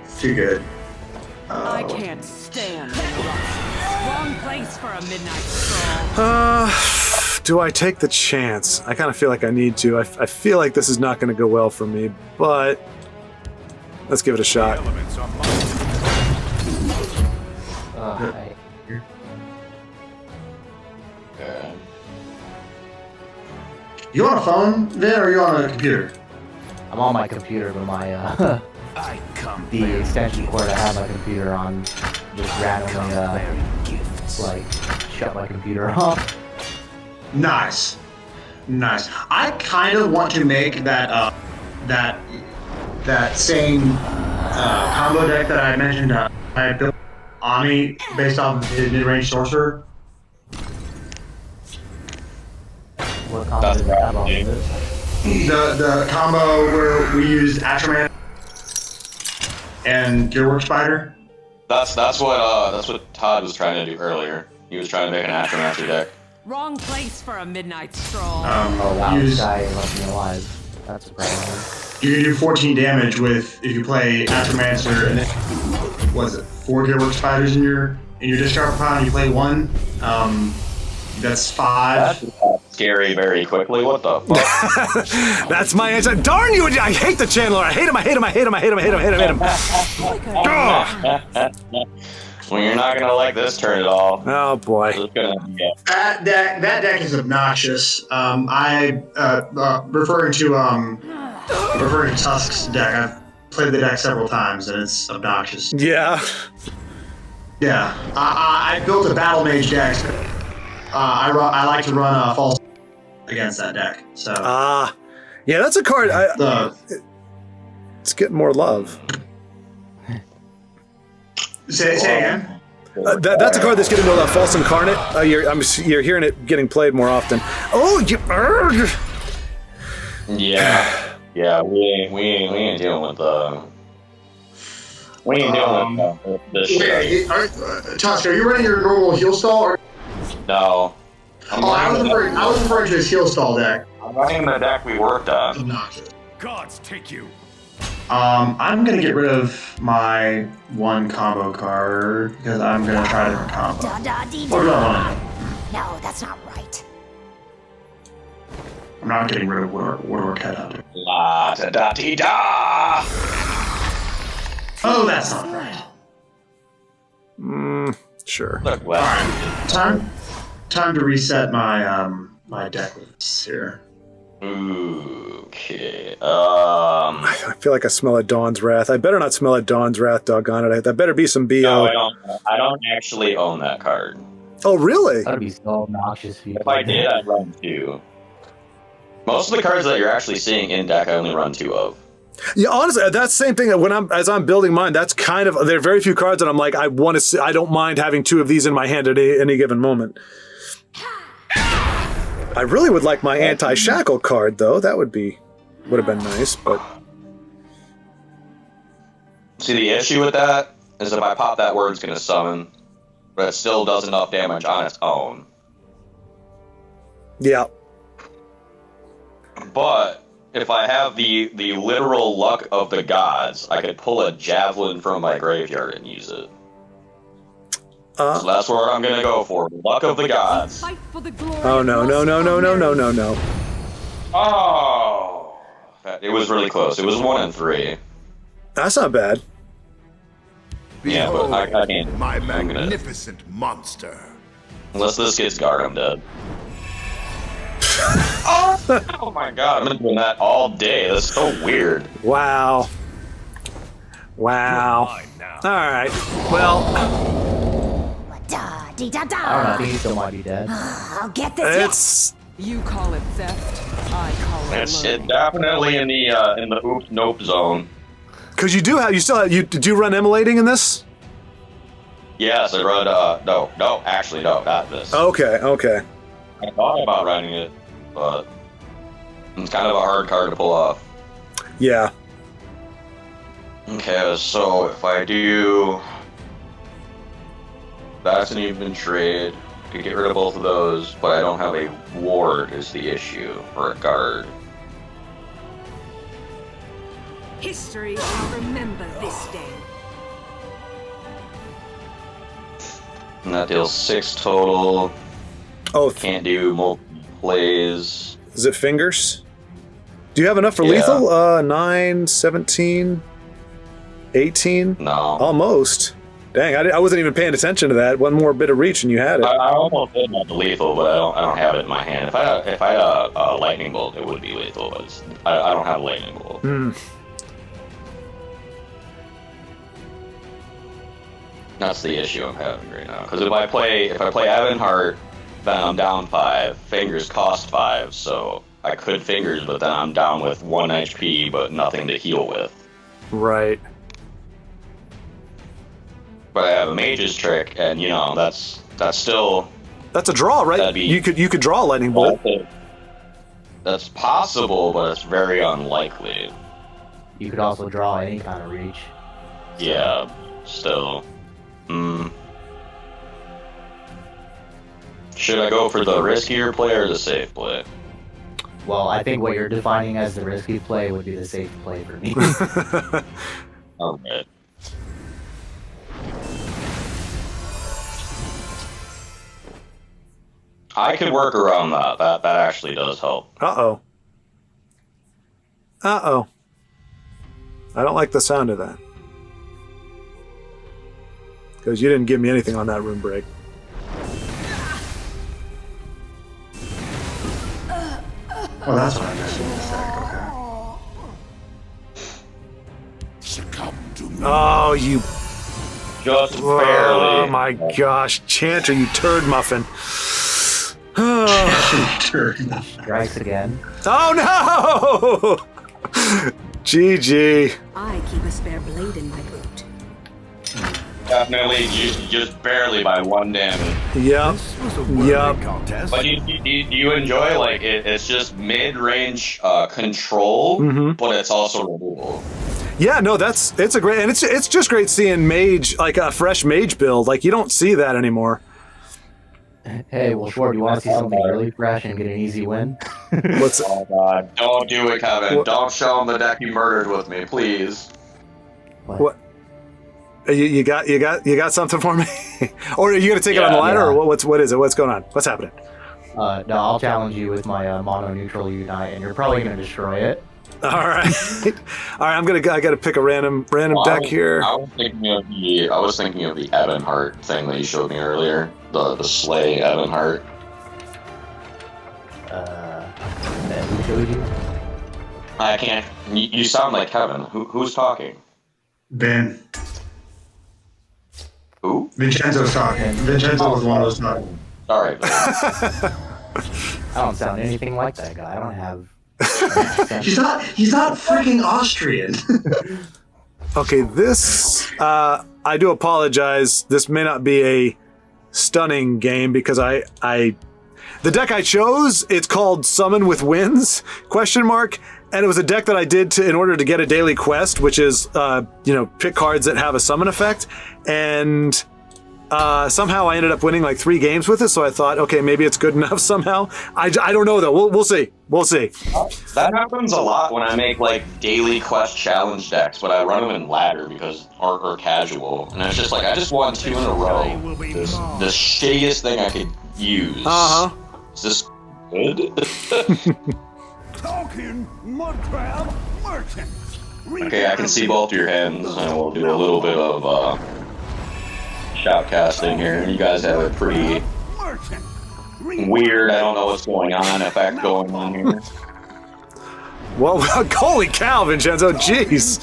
It's too good. I can't stand interruptions. Wrong place for a midnight stroll. Do I take the chance? I kind of feel like I need to. I feel like this is not going to go well for me, but let's give it a shot. elements are mine. Okay. You on a phone, Vin, or are you on a computer? I'm on my computer, but my I come the extension cord I have my computer on just randomly like shut my computer off. Nice. I kind of want to make that that same combo deck that I mentioned. I built Ani based off of his mid-range sorcerer. What combo did I have on this? The combo where we used Atraman and Gearwork Spider. That's what Todd was trying to do earlier. He was trying to make an Astromancer deck. Wrong place for a midnight stroll. Oh wow, this Use, guy left me alive. That's surprising. you can do 14 damage with if you play Atramancer and then was it 4 Gearwork Spiders in your discard pile and you play 1. That's 5. That's scary very quickly. What the fuck? That's my answer. Darn you! I hate the Chandler. I hate him. Well, you're not gonna like this turn at all. Oh boy. It's gonna be That deck is obnoxious. Referring to Tusk's deck. I've played the deck several times and it's obnoxious. Yeah. Yeah, I built a battle mage deck. I like to run a false against that deck. So yeah, that's a card. It's getting more love. Say again. That's a card that's getting a false incarnate. You're hearing it getting played more often. Oh, you. Yeah, we ain't dealing with we ain't dealing with this shit. Tusk, are you running your normal heal stall? Or? No. I was referring to his heal stall deck. I'm running the deck we worked on. Gods take you. I'm gonna get rid of my one combo card because I'm gonna try a different combo. What do I want? No, that's not right. I'm not getting rid of Woodwork Headhunter. La da da dee da. Oh, that's not right. Sure. Look, well. Alright. Time to reset my my deck lists here. Okay. I feel like I smell a Dawn's Wrath. I better not smell a Dawn's Wrath, doggone it. That better be some BO. No, I don't actually own that card. Oh, really? That'd be so obnoxious if you If I did, I'd run 2. Most of the cards that you're actually seeing in deck, I only run 2 of. Yeah, honestly, that's the same thing. As I'm building mine, that's kind of, there are very few cards that I'm like, I don't mind having 2 of these in my hand at any given moment. I really would like my anti-shackle card, though. That would have been nice, but... See, the issue with that is if I pop that word, it's going to summon, but it still does enough damage on its own. Yeah. But if I have the literal luck of the gods, I could pull a javelin from my graveyard and use it. So that's where I'm gonna go for. Luck of the gods. Oh, no. Oh! It was really close. It was 1 and 3. That's not bad. Yeah, but I can't. My I'm gonna, magnificent monster. unless this gets guard, I'm dead. Oh my god, I've been doing that all day. That's so weird. Wow. All right. Well... I don't know, I think he still might be dead. I'll get this. You call it theft. I call it It's loan. definitely in the oop nope zone. Because did you run emulating in this? Yes, I run, no, not this. Okay. I thought about running it, but it's kind of a hard card to pull off. Yeah. Okay, so if I do... That's an even trade. I could get rid of both of those, but I don't have a ward is the issue, or a guard. History will remember this day. And that deals 6 total. Oh, Can't do multiple plays. is it fingers? Do you have enough for Yeah. lethal? 9, 17, 18? No. Almost. Dang, I wasn't even paying attention to that. One more bit of reach and you had it. I almost did have the lethal, but I don't have it in my hand. If I had a lightning bolt, it would be lethal, but I don't have a lightning bolt. That's the issue I'm having right now. Because if I play Evanhart, then I'm down 5. Fingers cost 5, so I could fingers, but then I'm down with 1 HP, but nothing to heal with. Right. But I have a mage's trick, and that's still. That's a draw, right? You could draw a lightning bolt. That's possible, but it's very unlikely. You could also draw any kind of reach. Yeah, still. Should I go for the riskier play or the safe play? Well, I think what you're defining as the risky play would be the safe play for me. Okay. I could work around that. That actually does help. Uh-oh. I don't like the sound of that. Because you didn't give me anything on that room break. Oh, that's what I missed in this deck. Okay. Succumb to me. Oh, you... Just barely. Oh my gosh, Chanter, you turd muffin. Strikes again. Oh no! GG. I keep a spare blade in my boot. Definitely just barely by 1 damage. Yep. Yep. But do you enjoy, like, it's just mid-range control, but it's also removal. Yeah, no, it's a great, and it's just great seeing mage, like a fresh mage build. Like, you don't see that anymore. Hey, well, Schwaaard, you want to see something really fresh and get an easy win? Oh god, don't do it, Kevin. Don't show him the deck you murdered with me, please. What? You got something for me? Or are you gonna take it on the ladder, or what is it? What's going on? What's happening? No, I'll challenge you with my mono neutral unite, and you're probably gonna destroy it. All right, all right. I gotta pick a random deck here. I was thinking of the Evanhart thing that you showed me earlier. The Slay Evanhart. Who showed you? I can't. You sound like Kevin. Who's talking? Ben. Who? Vincenzo's talking. Vincenzo was one of those talking. Sorry. I don't sound anything like that guy. I don't have. He's not freaking Austrian. Okay, this I do apologize. This may not be a stunning game because the deck I chose, it's called Summon with Winds ? And it was a deck that I did in order to get a daily quest, which is pick cards that have a summon effect, and somehow I ended up winning like 3 games with it. So I thought, okay, maybe it's good enough somehow. I don't know though. We'll see. We'll see. That happens a lot when I make like daily quest challenge decks, but I run them in ladder or casual, and it's just like I just won 2 in a row. The shittiest thing I could use. Is this good? Talking mud crab merchant. Okay, I can see both your hands, and we'll do a little bit of shoutcasting here. You guys have a pretty weird, I don't know what's going on, effect going on here. Well, holy cow, Vincenzo, jeez.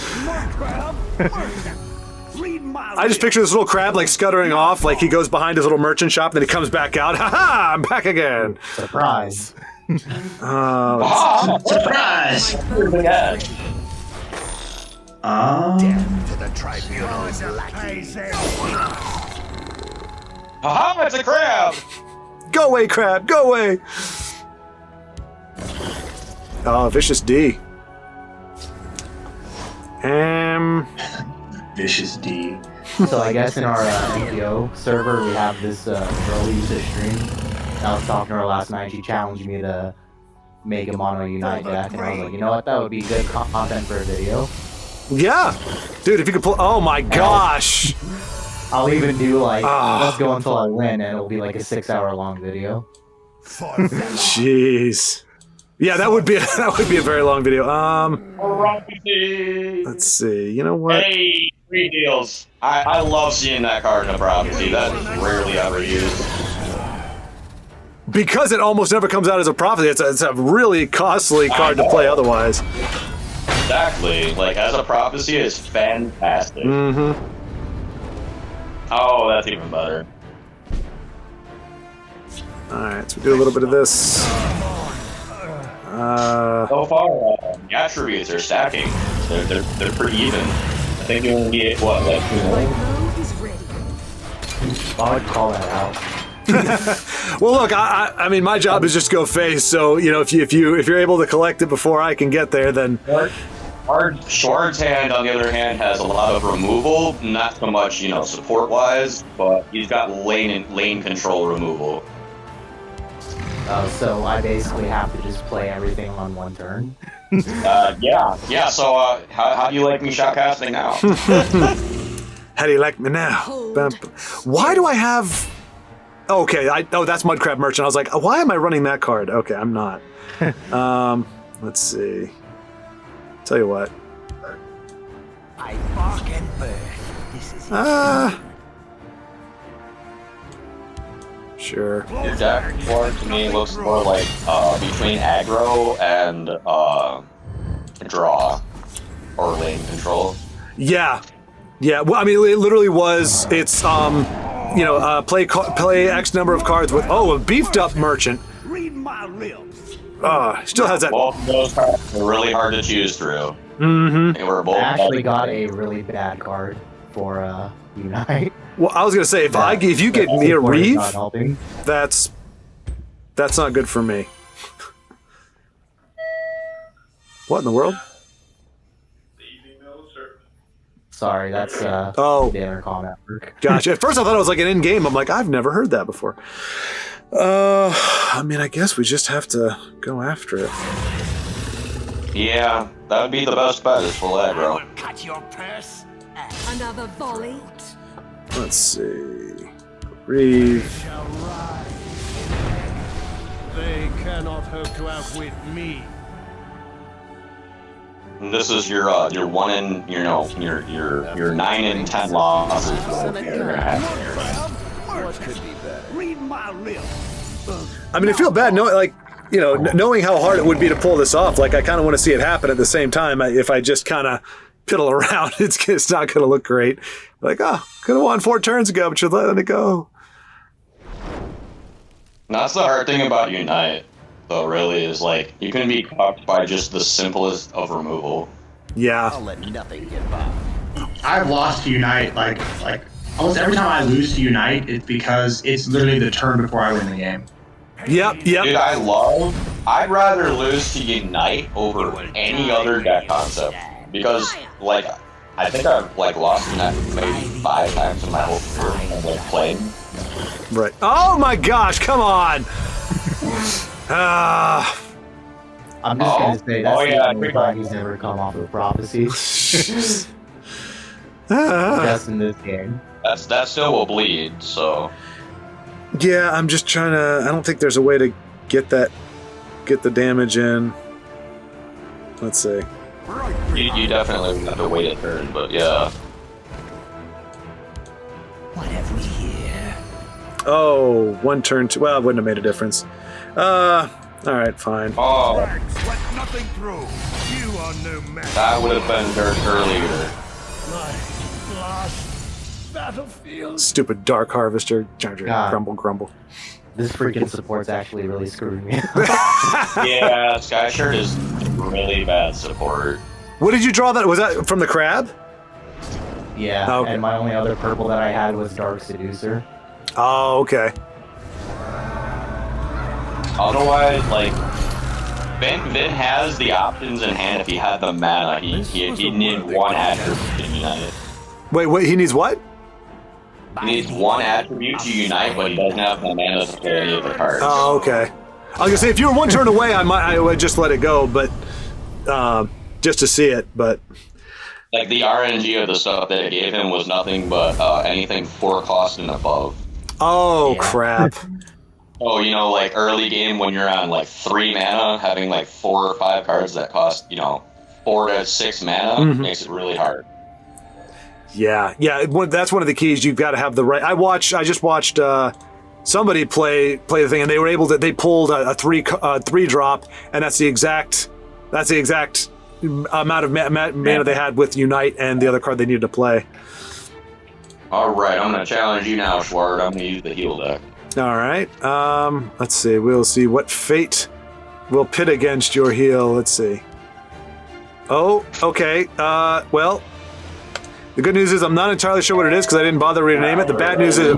I just picture this little crab like scuttering off, like he goes behind his little merchant shop, then he comes back out. Ha-ha, I'm back again. Surprise. Surprise! To the tribunals. Haha, it's a crab! Go away, crab, go away! Oh, vicious D. Vicious D. So I guess in our NPO server we have this girl who used to stream. I was talking to her last night. She challenged me to make a mono unite deck, and I was like, you know what, that would be good content for a video. Yeah, dude, if you could pull. Oh my gosh! I'll even do like let's go until I win, and it'll be like a 6-hour long video. Jeez. Yeah, that would be a very long video. Let's see. You know what? Hey, 3 deals. I love seeing that card in a prophecy. That is rarely ever used. Because it almost never comes out as a prophecy. It's a really costly card to play otherwise. Exactly. Like, as a prophecy, it's fantastic. Mm-hmm. Oh, that's even better. Alright, so we do a little bit of this. So far, the attributes are stacking. They're pretty even. I think you only get, what, like 2 more? I would call that out. Well, look, I mean, my job is just go face. So if you're able to collect it before I can get there, then. Schwaaard's hand, on the other hand, has a lot of removal. Not so much, support-wise, but he's got lane control removal. So I basically have to just play everything on 1 turn. Yeah. So how do you like me shoutcasting now? How do you like me now? Why do I have? Okay, that's Mudcrab Merchant. I was like, why am I running that card? Okay, I'm not. Let's see. Tell you what. I bark and burn. This is Sure. Your deck, to me, looks more like between aggro and draw or lane control. Yeah. Yeah, well, I mean, it literally was. It's play X number of cards with a beefed up merchant. Read my lips. Still has that. Both of those cards are really hard to choose through. Mm-hmm. They were both. I actually got a really bad card for Unite. Well, I was gonna say if you get me a Reeve, that's not good for me. What in the world? Sorry, that's the intercom network. Gotcha. At first I thought it was like an in-game. I'm like, I've never heard that before. I mean, I guess we just have to go after it. Yeah, that would be the best bet is full aggro. Cut your purse. Another volley. Let's see. Reeve. They cannot hope to outwit me. And this is your 9 and 10 losses. What could be better? Read my lips. I mean, I feel bad knowing how hard it would be to pull this off. Like, I kind of want to see it happen at the same time. If I just kind of piddle around, it's not going to look great. Like, could have won 4 turns ago, but you're letting it go. That's the hard thing about Unite, though, really, is like, you can be caught by just the simplest of removal. Yeah. I'll let nothing get by. I've lost to Unite, like almost every time I lose to Unite, it's because it's literally the turn before I win the game. Yep. Dude, I'd rather lose to Unite over any other deck concept. Because, like, I think I've, lost Unite maybe 5 times in my whole career and, played. Right. Oh my gosh, come on! I'm just gonna say that's the only time he's ever come off of prophecy. Just in this game. That still will bleed, so. Yeah, I'm just trying to. I don't think there's a way to get the damage in. Let's see. You definitely have to wait a turn, but yeah. What have we here? Oh, 1 turn. Well, it wouldn't have made a difference. All right, fine. Oh. Let nothing through. You are no match. That would have been dirt earlier. My last battlefield. Stupid Dark Harvester. Grumble. This freaking support's actually really screwing me. Yeah, Skyshirt is really bad support. What did you draw? That was that from the crab? Yeah, okay. And my only other purple that I had was Dark Seducer. Oh, okay. Otherwise, Vin has the options in hand if he had the mana. He needed 1 attribute to unite. Wait, he needs what? He needs 1 attribute to unite, but he doesn't have the mana to play any of the cards. Oh, okay. I was gonna say, if you were 1 turn away, I would just let it go, but just to see it. But like the RNG of the stuff that it gave him was nothing but anything 4 cost and above. Oh crap! Oh, like early game when you're on 3 mana, having 4 or 5 cards that cost 4 to 6 mana makes it really hard. Yeah. That's one of the keys. You've got to have the right. I just watched somebody play the thing, and they were able to. They pulled a 3 drop, and that's the exact amount of mana they had with Unite and the other card they needed to play. All right, I'm gonna challenge you now, Schwaaard. I'm gonna use the heal deck. All right. Let's see. We'll see what fate will pit against your heal. Let's see. Oh, okay. Well, the good news is I'm not entirely sure what it is because I didn't bother to rename it. The bad news is...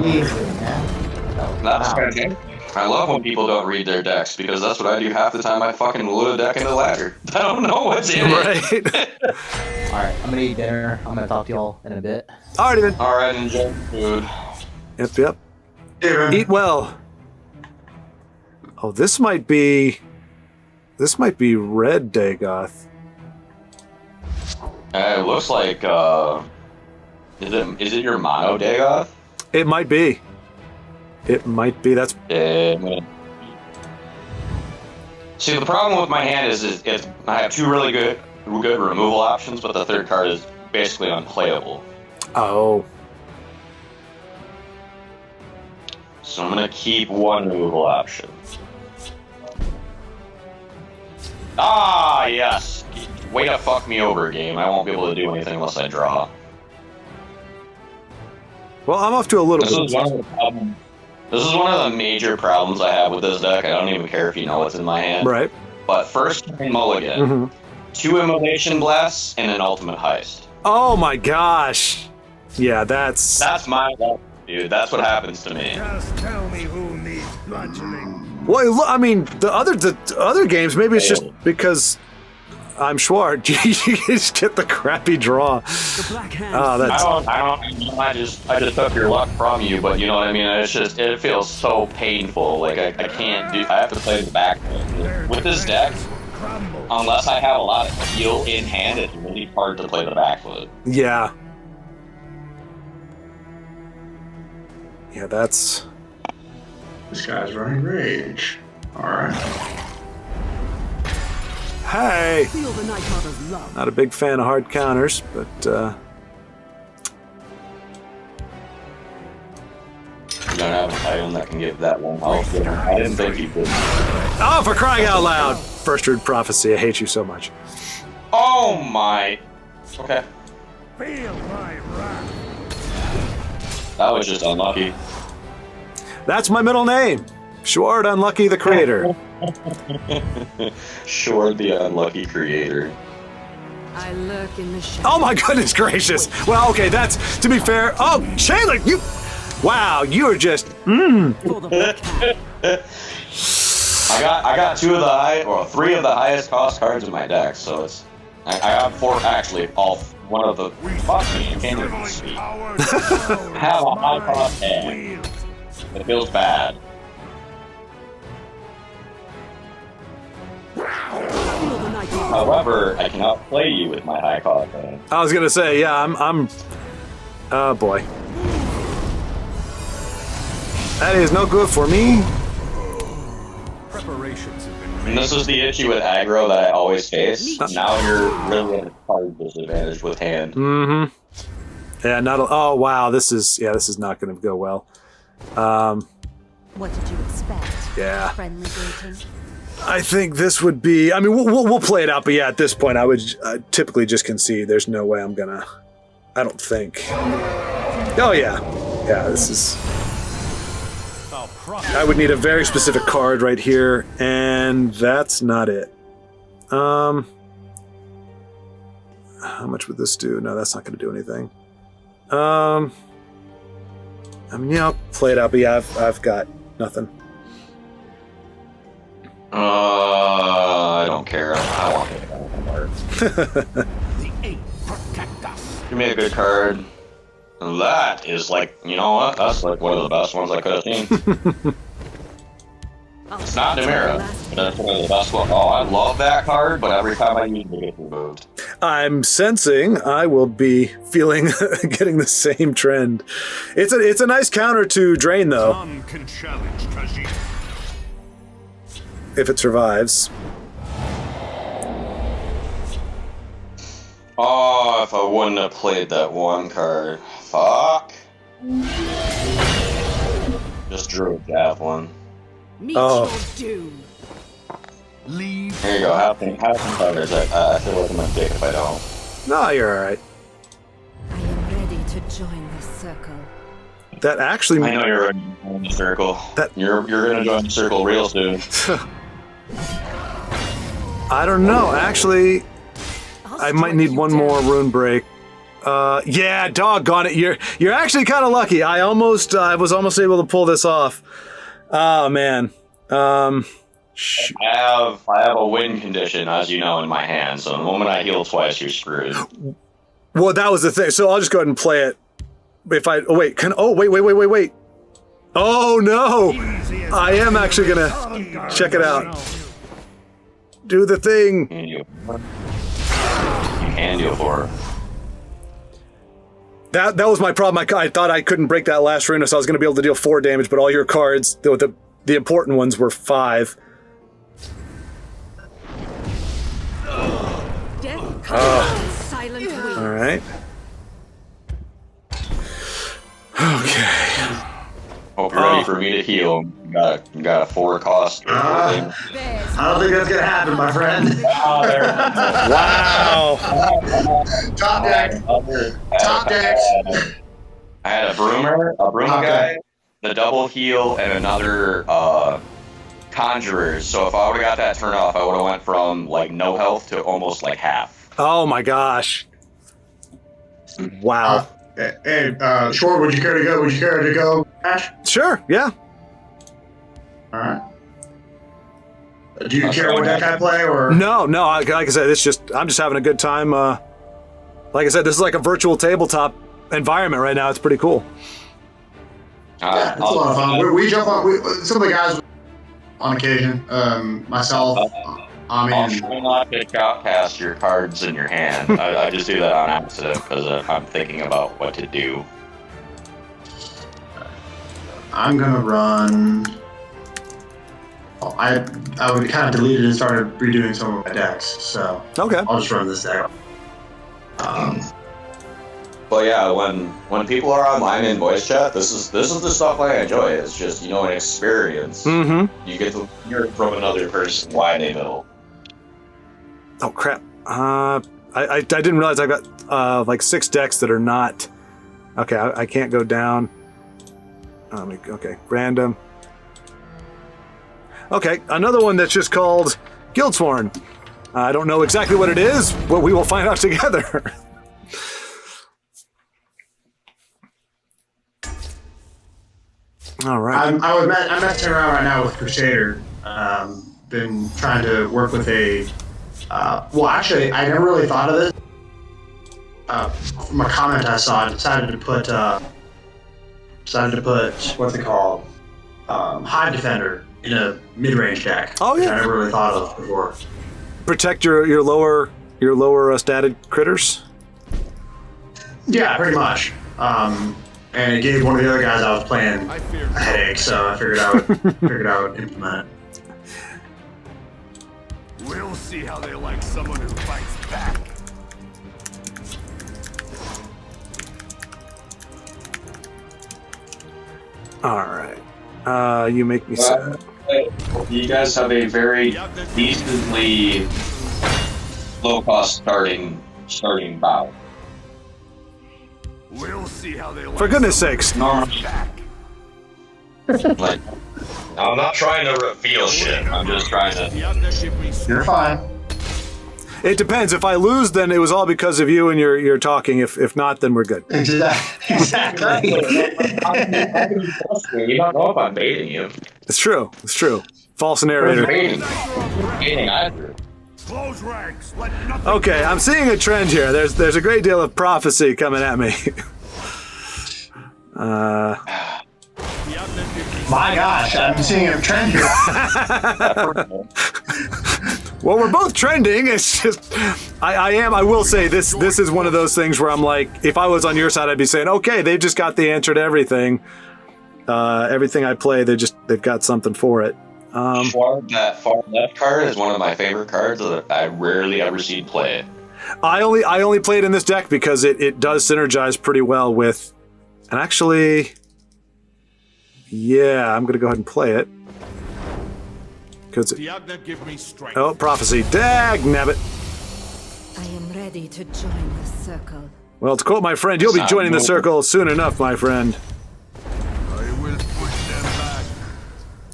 That's okay. I love when people don't read their decks because that's what I do half the time. I fucking load a deck in the ladder. I don't know what's in it. Alright, I'm gonna eat dinner. I'm gonna talk to y'all in a bit. Alrighty then. Alright, enjoy food. Yep. Eat well. Oh, this might be red Dagoth. It looks like is it your mono Dagoth? It might be. That's See, the problem with my hand is I have 2 really good removal options, but the 3rd card is basically unplayable. Oh. So I'm gonna keep 1 removal option. Ah, yes. Way to fuck me over, game. I won't be able to do anything unless I draw. Well, I'm off to a little This bit. is one of the problems. This is one of the major problems I have with this deck. I don't even care if you know what's in my hand. Right. But first turn mulligan, 2 Immolation Blasts, and an Ultimate Heist. Oh my gosh. Yeah, that's my luck, dude. That's what happens to me. Just tell me who needs bludgeoning. Well, look, I mean, the other games, maybe it's just because I'm Schwaaard. You just get the crappy draw. The black hand. Oh, that's I just took your luck from you, but you know what I mean? It feels so painful. Like, I can't do, I have to play the back foot. With this deck, unless I have a lot of heal in hand, it's really hard to play the back foot. yeah. Yeah, that's. This guy's running rage. Alright. Hey! Feel the Night Mother's love. Not a big fan of hard counters, but You don't have an item that can give that one health. I didn't think you could. oh, for crying out loud! First Rude Prophecy, I hate you so much. Oh my. Okay. Feel my wrath. That was just unlucky. That's my middle name. Schwaaard Unlucky the Creator. Sure, the unlucky creator. I lurk in the shadows. Oh my goodness gracious! Well, okay, that's, to be fair. Oh, Chandler, you. Wow, you are just. For the black hand. I got 3 of the highest cost cards in my deck, so it's. I got 4 actually. One of the. Fuck me, I can't even speak. I have a high cost hand. It feels bad. Feel the Night Mother's However, I cannot play you with my high cost hand. I was gonna say, yeah, I'm. Oh boy. That is no good for me. Preparations have been And this is the issue with aggro that I always face. Now you're really at a card disadvantage with hand. Mm-hmm. Yeah, oh wow, this is not gonna go well. What did you expect? Yeah. Friendly greeting? I think this would be. I mean, we'll play it out, but yeah, at this point, I would typically just concede. There's no way I'm gonna. I don't think. Oh yeah, this is. I would need a very specific card right here, and that's not it. How much would this do? No, that's not going to do anything. I mean, yeah, I'll play it out, but yeah, I've got nothing. I don't care. I want it. Give me a good card. And that is like, you know what? That's like one of the best ones I could have seen. It's not Numera, but that's one of the best ones. Oh, I love that card, but every time I use it, it gets removed. I'm sensing I will be feeling getting the same trend. It's a nice counter to Drain though. None can challenge Khajiit. If it survives. Oh, if I wouldn't have played that one card. Fuck. Just drew a javelin. Meet Oh. your doom. Leave. Here you go. Have some cards. I feel like I'm a dick if I don't. No, you're all right. I am ready to join the circle. That actually. I know you're ready to join the circle. You're gonna join the circle real soon. I don't know. Actually, I might need one more rune break. Yeah, doggone it. You're actually kind of lucky. I was almost able to pull this off. Oh man. I have a win condition, as you know, in my hand. So the moment I heal twice, you're screwed. Well, that was the thing. So I'll just go ahead and play it. Wait. Wait. Oh no! I am actually gonna check it out. Do the thing. You can deal 4. That was my problem. I thought I couldn't break that last rune, so I was going to be able to deal 4 damage, but all your cards, the important ones, were 5. Death comes silent wind. All right. Okay. Hope you're ready for me to heal. You got a 4 cost. I don't think that's gonna happen, my friend. Wow. Top deck. Top deck. I had a Bruma guy, the double heal, and another Conjurer. So if I would have got that turn off, I would have went from like no health to almost like half. Oh my gosh. Wow. Hey, Schwaaard, would you care to go? Would you care to go, Ash? Sure, yeah. All right. Do you care what deck I play, or No, like I said, I'm just having a good time. Like I said, this is like a virtual tabletop environment right now. It's pretty cool. Yeah, it's a lot of fun. We jump on. Some of the guys on occasion. Myself. I'll try not to count past your cards in your hand. I just do that on accident because I'm thinking about what to do. I'm gonna run. I would kind of deleted and started redoing some of my decks, so okay. I'll just run this deck. But yeah, when people are online in voice chat, this is the stuff I enjoy. It's just an experience. Mm-hmm. You get to hear from another person why they know. Oh crap! I didn't realize I got like 6 decks that are not. Okay, I can't go down. Okay, random. Okay, another one that's just called Guildsworn. I don't know exactly what it is, but we will find out together. All right. I'm messing around right now with Crusader. Been trying to work with a. Well, actually, I never really thought of this. From a comment I saw, I decided to put what's it called? Hive Defender in a mid-range deck. Oh yeah. Which I never really thought of before. Protect your lower statted critters. Yeah, pretty much. And it gave one of the other guys I was playing a headache, so I figured I would implement it. We'll see how they like someone who fights back. All right. You make me sad. You guys have a very decently low-cost starting bow. We'll see how they like. For goodness sakes. Like, I'm not trying to reveal shit. I'm just trying to. You're fine. It depends. If I lose, then it was all because of you and your talking. If not, then we're good. Exactly. You don't know if I'm baiting you. It's true. False narrator. Baiting either. Close ranks. Let nothing. Okay, I'm seeing a trend here. There's a great deal of prophecy coming at me. My gosh, I'm seeing a trend here. Well, we're both trending. It's just, I will say this is one of those things where I'm like, if I was on your side, I'd be saying, okay, they've just got the answer to everything. Everything I play, they've got something for it. That far left card is one of my favorite cards that I rarely ever see play. I only play it in this deck because it does synergize pretty well with, and actually, yeah, I'm gonna go ahead and play it. Give me strength. Oh, prophecy. Dag nabbit. I am ready to join the circle. Well, to quote my friend, you'll be joining the circle soon enough, my friend. I will push them back.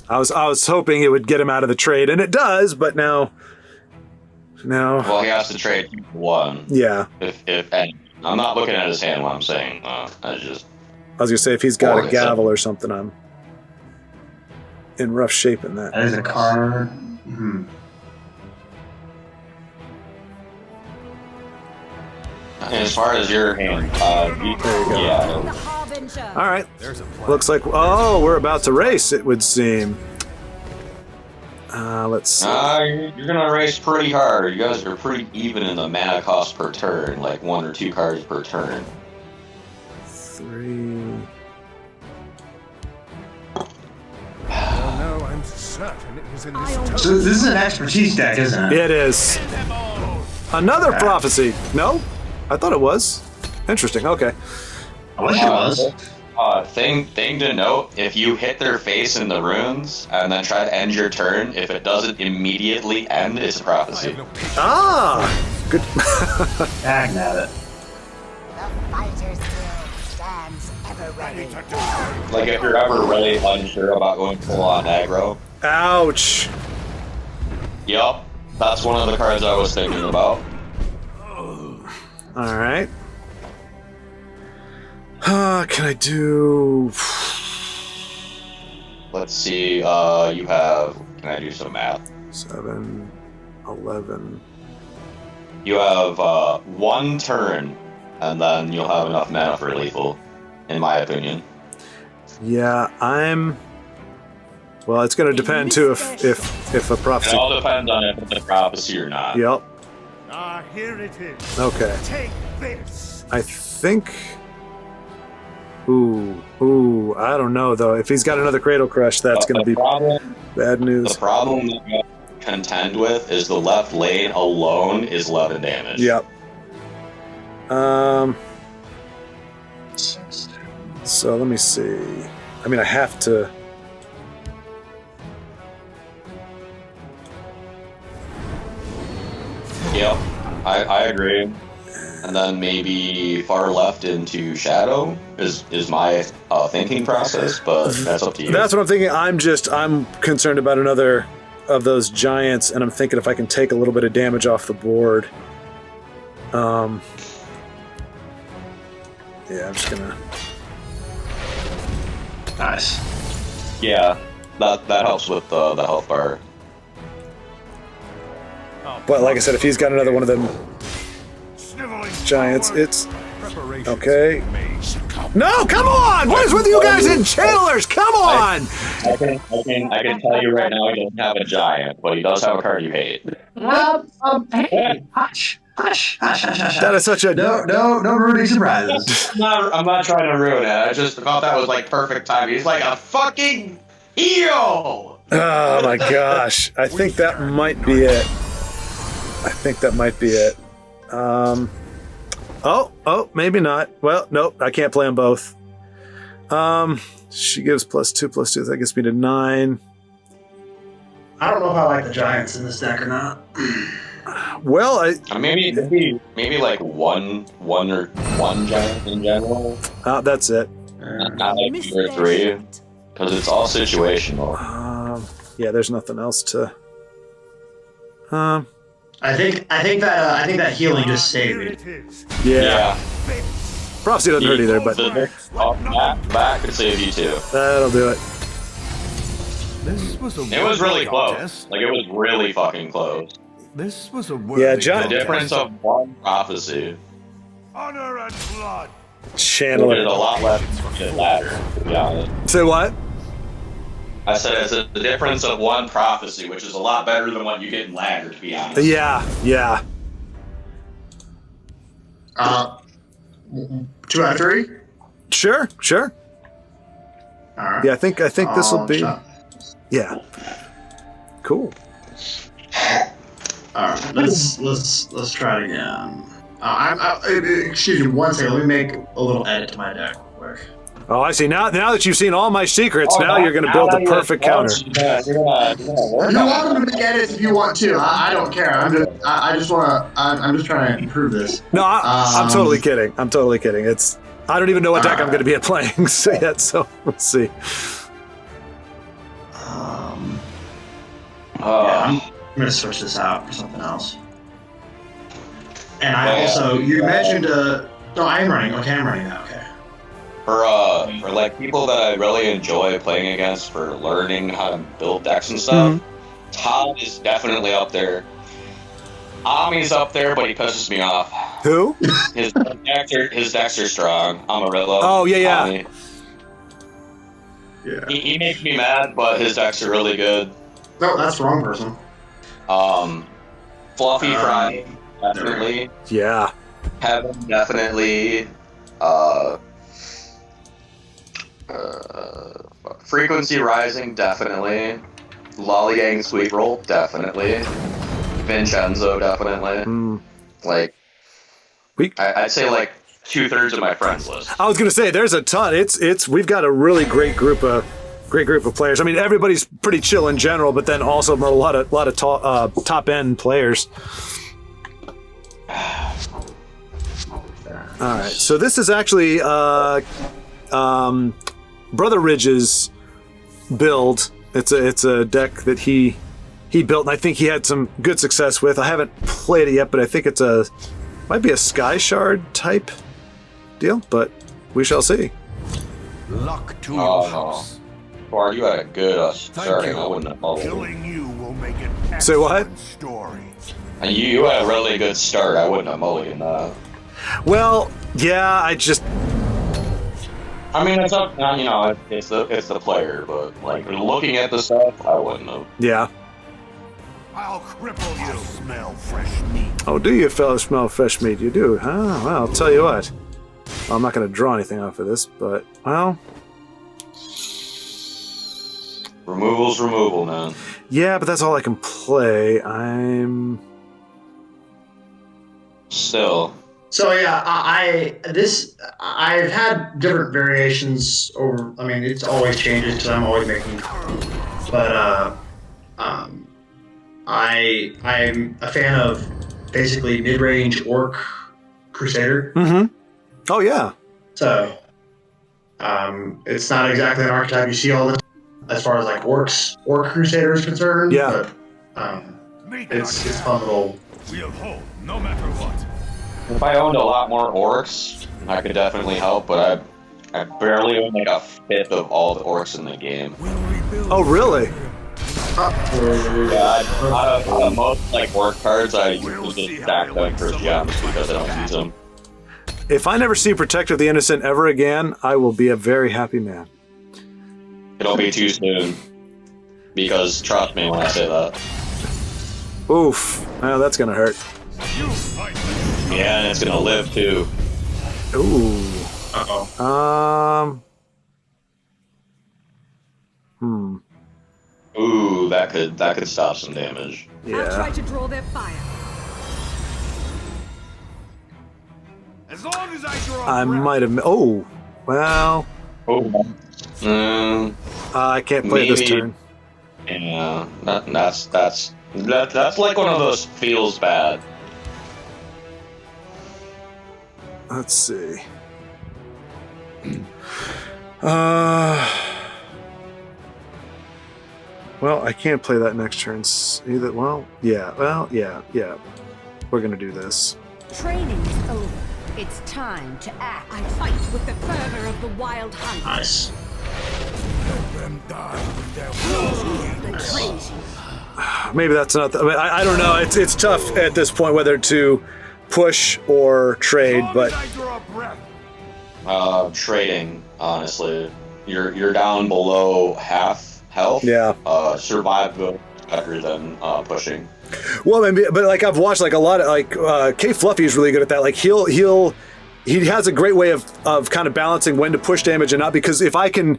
I was hoping it would get him out of the trade, and it does, but now. Well, he has to trade one. Yeah. If I'm not looking at his hand. What I'm saying, I was gonna say if he's got a gavel or something, I'm in rough shape in that. That is a card. As far as your hand, yeah. All right. Looks like we're about to race. It would seem. Let's see. You're gonna race pretty hard. You guys are pretty even in the mana cost per turn, like 1 or 2 cards per turn. 3. No, I'm certain it was in this. So this is an expertise deck, isn't it? It is. Another prophecy. No? I thought it was. Interesting. Okay. I wish it was. Thing to note, if you hit their face in the runes and then try to end your turn, if it doesn't immediately end, it's a prophecy. Good. Dag nabbit. The Fighters Guild stands ever Like if you're ever really unsure about going full on aggro. Ouch. Yup, that's one of the cards I was thinking about. All right. Can I do? Let's see. You have. Can I do some math? 7, 11. You have 1 turn, and then you'll have enough mana for lethal, in my opinion. Yeah, well, it's going to depend too if a prophecy. It all depends on if it's a prophecy or not. Yep. Ah, here it is. Okay. Take this. I think. Ooh, I don't know though. If he's got another Cradle Crush, that's going to be bad news. The problem that you contend with is the left lane alone is 11 damage. Yep. So let me see. I mean, I have to. Yep, I agree. And then maybe far left into Shadow is my thinking process, but that's up to you. That's what I'm thinking. I'm concerned about another of those giants, and I'm thinking if I can take a little bit of damage off the board. Yeah, I'm just gonna. Nice. Yeah, that helps with the health bar. But like I said, if he's got another one of them giants, it's okay. No, come on! What is with you guys in channelers? Come on! I can tell you right now he doesn't have a giant, but he does have a card you hate. Hey, hush. That is such a no ruining surprises. I'm not trying to ruin it. I just thought that was like perfect timing. He's like a fucking heel. Oh my gosh! I think that might be it. Oh, maybe not. Well, nope, I can't play them both. She gives +2/+2. That gets me to 9. I don't know if I like the giants in this deck or not. Well, maybe like one giant in general. That's it. Not like 2 or 3, because it's all situational. Yeah, there's nothing else to. I think that healing just saved me. Yeah. Prophecy doesn't hurt either, but back could save you too. That'll do it. It was really close. Like it was really fucking close. This was a The difference of 1 prophecy. Honor and blood. Channel There's it. a lot less than ladder, to be honest. Say what? I said it's the difference of 1 prophecy, which is a lot better than what you get in ladder, to be honest. Yeah. 2 out of 3. Sure. All right. Yeah, I think this will be. Yeah. Cool. All right. Let's try it again. Excuse me one second. Let me make a little edit to my deck real quick. Oh, I see. Now that you've seen all my secrets, now you're going to build the perfect counter. You're welcome to make edits if you want to. I don't care. I'm just trying to improve this. No, I'm totally kidding. It's I don't even know what deck I'm going to be playing yet, so let's see. I'm going to switch this out for something else. And I also, you mentioned, no, I am running. Okay, I'm running that. Okay. For like people that I really enjoy playing against for learning how to build decks and stuff, Todd is definitely up there. Ami's up there, but he pisses me off. Who? His decks are strong. Amarillo. Oh, yeah. Ami. Yeah. He makes me mad, but his decks are really good. No, that's the wrong person. Fluffy Fry, definitely. Yeah. Heaven, definitely. Frequency Rising, definitely. Lollygang Sweet Roll, definitely. Vincenzo, definitely. Like, I'd say like 2/3 of my friends list. I was going to say there's a ton. We've got a really great group of players. I mean, everybody's pretty chill in general, but then also a lot of top end players. All right, so this is actually Brother Ridge's build. It's a deck that he built, and I think he had some good success with. I haven't played it yet, but I think might be a Sky Shard type deal, but we shall see. Luck to your house. Schwaaard, you had a good starting. I wouldn't have followed. Killing you will make an excellent Say what? story. And you had a really good start. I wouldn't have mulliganed that. Well, yeah, I mean, it's up. You know, it's the player, but like looking at the stuff, I wouldn't have. Yeah. I'll cripple you. Smell fresh meat. Oh, do you fellas smell fresh meat? You do, huh? Well, I'll tell you what. Well, I'm not going to draw anything off of this, but, well... Removal's removal, man. Yeah, but that's all I can play. Still. So yeah, I've had different variations over. I mean, it's always changes because I'm always making. But I'm a fan of basically mid-range orc crusader. Mm-hmm. Oh yeah. So, it's not exactly an archetype you see all the time as far as like orc crusader is concerned. Yeah. But it's fun little. We'll hold no matter what. If I owned a lot more orcs, I could definitely help, but I barely own like a fifth of all the orcs in the game. Oh, really? Yeah, out of most like orc cards, I usually just stack them for gems because I don't use them. If I never see Protector of the Innocent ever again, I will be a very happy man. It'll be too soon. Because trust me when I say that. Oof. Well, that's gonna hurt. Yeah, and it's gonna live too. Ooh. Uh-oh. Ooh, that could stop some damage. I'll try to draw their fire. As long as I draw I might have. Oh. Well. Oh. I can't play this turn. Yeah, that's like one of those feels bad. Let's see. Well, I can't play that next turn either. Well, yeah. We're gonna do this. Training is over. It's time to act. I fight with the fervor of the wild hunt. Nice. Let them die with their Crazy. Maybe that's not. I don't know. It's tough at this point whether to push or trade, but trading. Honestly, you're down below half health. Yeah. Survive better than pushing. Well, but like I've watched like a lot of like K Fluffy is really good at that. Like he has a great way of kind of balancing when to push damage and not, because if I turn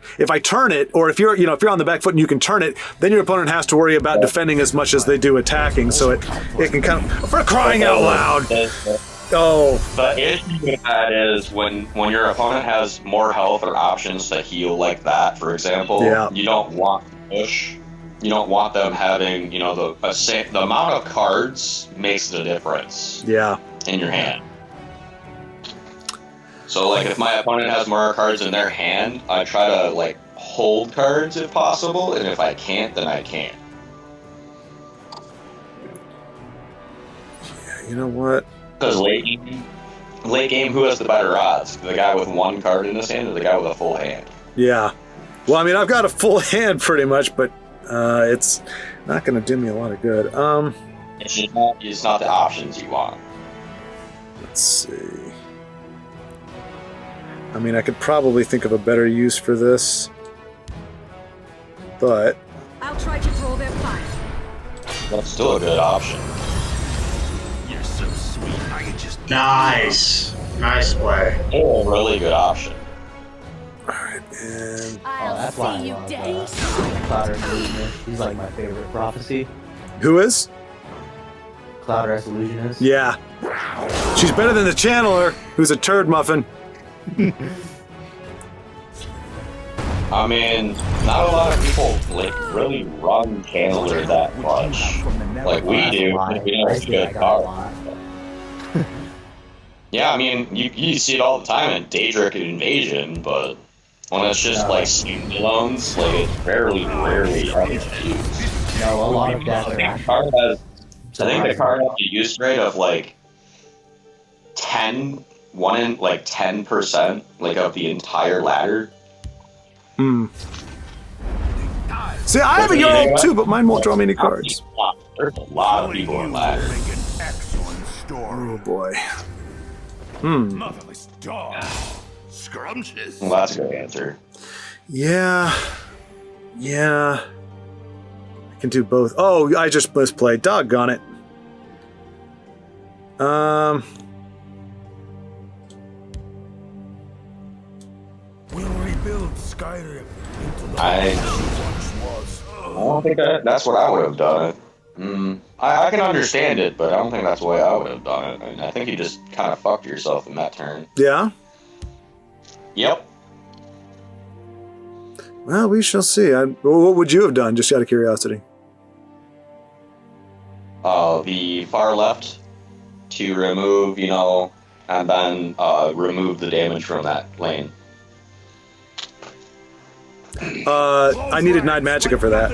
it, or if you're on the back foot and you can turn it, then your opponent has to worry about defending as much as they do attacking. So it can kind of, for crying out loud. Oh. The issue with that is when your opponent has more health or options to heal like that, for example, you don't want to push. You don't want them having, the amount of cards makes the difference. Yeah. In your hand. So, like, if my opponent has more cards in their hand, I try to, like, hold cards if possible, and if I can't, then I can't. Yeah, you know what? Because late game, who has the better odds? The guy with one card in his hand or the guy with a full hand? Yeah. Well, I mean, I've got a full hand pretty much, but it's not going to do me a lot of good. It's not the options you want. Let's see. I mean, I could probably think of a better use for this, but I'll try to draw their fire. That's still a good option. You're so sweet. I can just Nice play. Oh, a really good option. all right, and that's why I love Cloud Illusionist. He's like my favorite prophecy. who is? Cloud Illusionist. Yeah, she's better than the Channeler, who's a turd muffin. I mean, not a lot of people really run Channeler that much. Like we do. We know it's a good card. Yeah, I mean, you see it all the time in Daedric Invasion, but when it's just like standalones, like it's rarely used. No, a lot of death are I think the card has a use rate of like 10% like of the entire ladder. See, I have a Euro too, but mine won't draw me any cards. There's a lot of people in ladder. Oh boy. Motherless dog. Scrumptious. Well, that's a good answer. Yeah. I can do both. Oh, I just misplayed. Doggone it. We'll rebuild Skyrim into the I don't think that's what I would have done it. I can understand it, but I don't think that's the way I would have done it. I think you just kind of fucked yourself in that turn. Yeah? Yep. Well, we shall see. What would you have done, just out of curiosity? The far left to remove, and then remove the damage from that lane. I needed Night Magicka for that.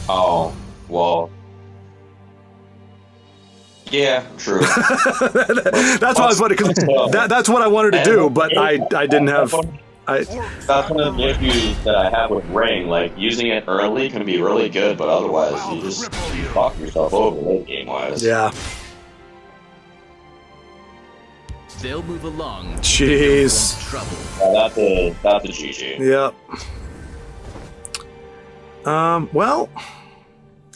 Oh, well. Yeah, true. That's why I was wondering, because that's what I wanted to do, but I didn't have... That's one of the issues that I have with Ring. Like, using it early can be really good, but otherwise you just fuck yourself over late game-wise. Yeah. They'll move along. Jeez. Yeah, that's a GG. Yep. Well,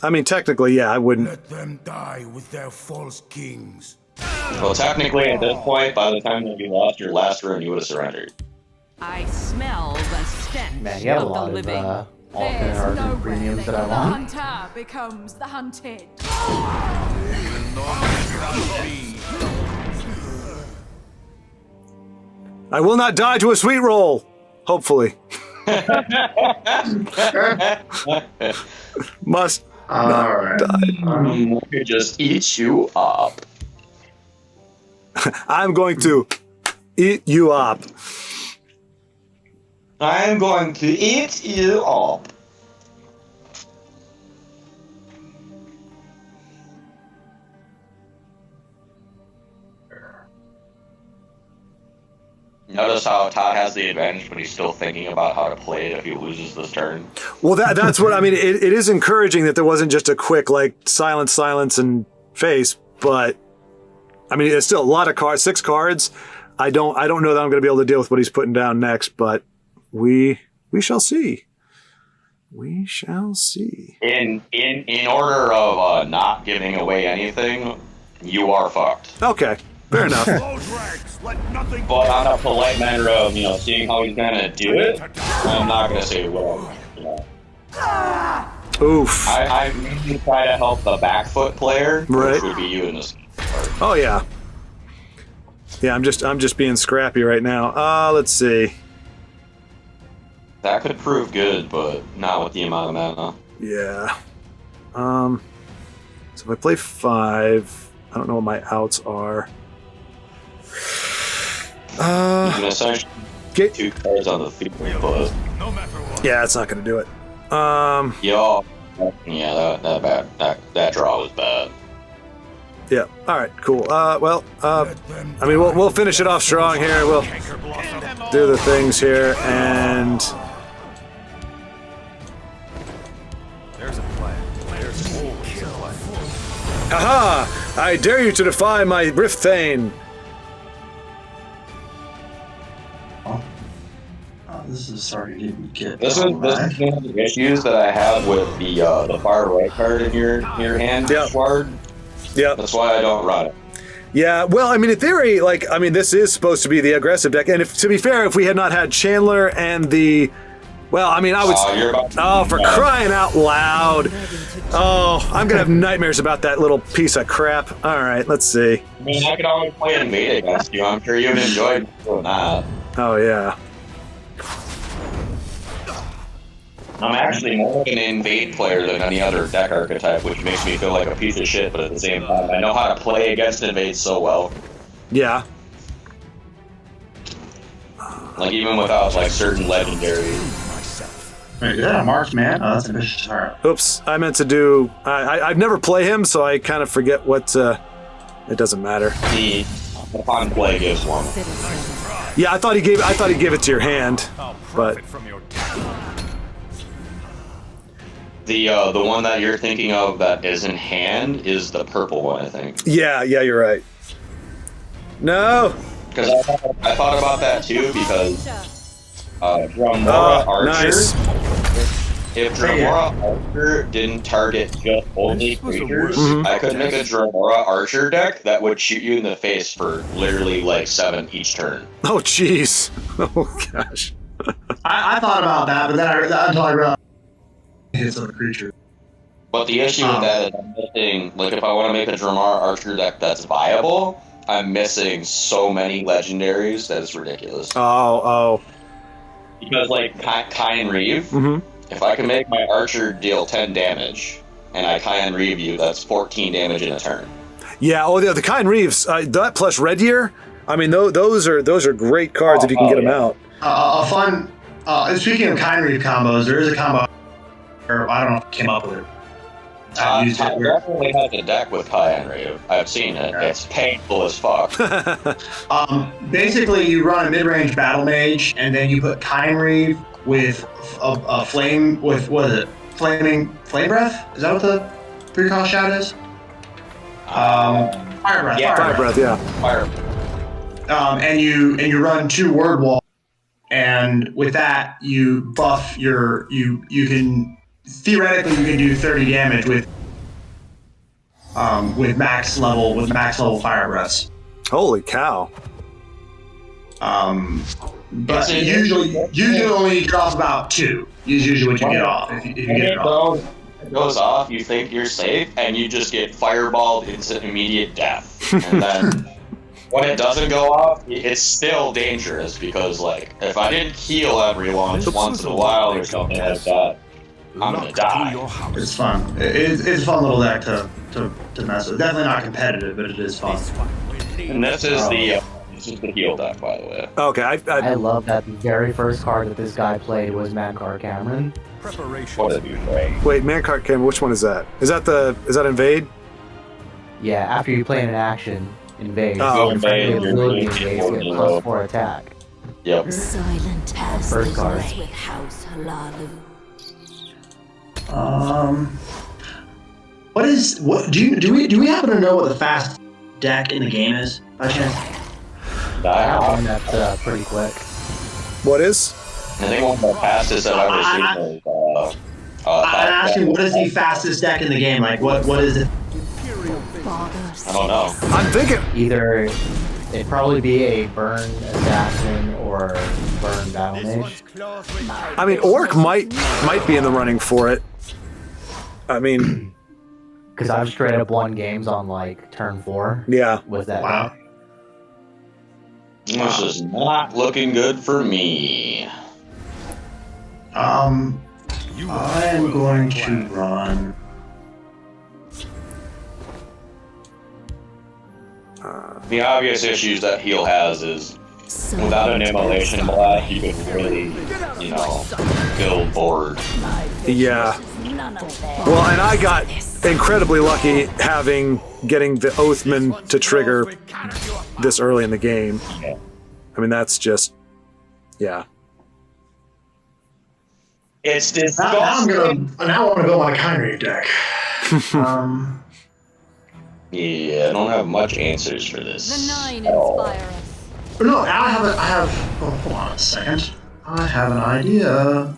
I mean, technically, yeah, I wouldn't. Let them die with their false kings. Well, technically, at this point, by the time that you lost your last rune, you would have surrendered. I smell the stench Man, you have a of the lot of living. alternate art premiums that I want. The hunter becomes the hunted. I will not die to a sweet roll. Hopefully. Must not die. Could just eat you up. I'm going to eat you up. I'm going to eat you up. Notice how Todd has the advantage, but he's still thinking about how to play it if he loses this turn. Well, that's what I mean. It is encouraging that there wasn't just a quick silence, and face. But I mean, it's still a lot of cards. 6 cards. I don't know that I'm going to be able to deal with what he's putting down next. But we shall see. We shall see. In order of not giving away anything, you are fucked. Okay, fair enough. But on a polite manner of, seeing how he's gonna do it, I'm not gonna say well. Oof. I mainly try to help the back foot player, right. Which would be you in this part. Oh yeah. Yeah, I'm just being scrappy right now. Let's see. That could prove good, but not with the amount of mana. Yeah. So if I play 5, I don't know what my outs are. You can essentially get 2 cards on the field, but yeah, it's not going to do it. That draw was bad. Yeah. All right. Cool. I mean, we'll finish it off strong here. We'll do the things here, and There's a plan. There's always a plan. haha! I dare you to defy my Rift Thane. This is sorry you didn't get. This is one of the issues that I have with the far right card in your hand, Schwaaard. Yeah. That's why I don't run it. Yeah, well, I mean, in theory, this is supposed to be the aggressive deck, and to be fair, if we had not had Chandler and the, well, I mean, I would. For crying out loud! Oh, I'm gonna have nightmares about that little piece of crap. All right, let's see. I mean, I could always play an invade against you. I'm sure you've enjoyed doing that. Oh yeah. I'm actually more of an invade player than any other deck archetype, which makes me feel like a piece of shit, but at the same time, I know how to play against invade so well. Yeah. Like even without like certain legendaries. Wait, is that a marksman? Oh, that's a vicious heart. Oops, I meant to do. I've never play him, so I kind of forget what. It doesn't matter. The upon play gives one. Yeah, I thought he gave it to your hand, but the one that you're thinking of that is in hand is the purple one, I think. yeah, you're right. No. Because I thought about that too, because Dromora Archer. Nice. If Dromora Archer didn't target just only creatures, I could make a Dromora Archer deck that would shoot you in the face for literally like 7 each turn. Oh jeez. Oh gosh. I thought about that, but then until I realized hits on the creature. But the issue with that is I'm missing, like if I want to make a Dromora Archer deck that's viable, I'm missing so many legendaries that it's ridiculous. Oh. Because like Kai and Reeve, if I can make my Archer deal 10 damage, and I Kai and Reeve you, that's 14 damage in a turn. Yeah. Oh, the Kind Reeves. That plus Red Year. I mean, those are great cards if you can get them out. A fun. Speaking of Kind Reeve combos, there is a combo. Or I don't know if I came up with it. I used it. Definitely has a deck with Kai and Reeve. I've seen it. Yeah. It's painful as fuck. Basically, you run a mid-range battle mage, and then you put Kind Reeve with a flame with what is it? Flame breath? Is that what the precon shout is? Fire breath. Yeah, fire breath. Yeah. Fire. And you run 2 word walls, and with that you buff your you can theoretically you can do 30 damage with max level fire breaths. Holy cow. But usually only get off about 2. Is usually what you get off if you get it off. It goes off, you think you're safe, and you just get fireballed instant immediate death. And then when it doesn't go off, it's still dangerous because like if I didn't heal everyone once in a while or something like that, I'm gonna die. It's fun. It's a fun little deck to mess with. Definitely not competitive, but it is fun. And this is the heal deck, by the way. Okay, I love that the very first card that this guy played was Mankar Cameron. What did you play? Wait, Mankar Cameron, which one is that? Is that Invade? Yeah, after you play an action, Invade. Oh, Invade. Ability Invade, get +4 attack. Yep. Silent has First card. business with House Halalu. Do we happen to know what the fast deck in the game is by chance? I have one that's pretty quick. What is? I think one of the fastest I've ever seen is I'm asking, what is the fastest deck in the game? Like, what is it? I don't know. I'm thinking Either it'd probably be a Burn Assassin or Burn Battle Mage. I mean, Orc might be in the running for it. I mean, because I've straight up won games on like turn 4. Yeah. With that. Wow. This is not looking good for me. I am going to run. The obvious issues that heal has is without an immolation blast, you could really, build board. Yeah. Well, and I got incredibly lucky getting the Oathman to trigger this early in the game. Yeah. I mean, that's just, yeah. It's Now disgusting. I want to build my Kind Reeve deck. Yeah, I don't have much answers for this. The 9 at all. inspire us. No, I have. Oh, hold on a second. I have an idea. All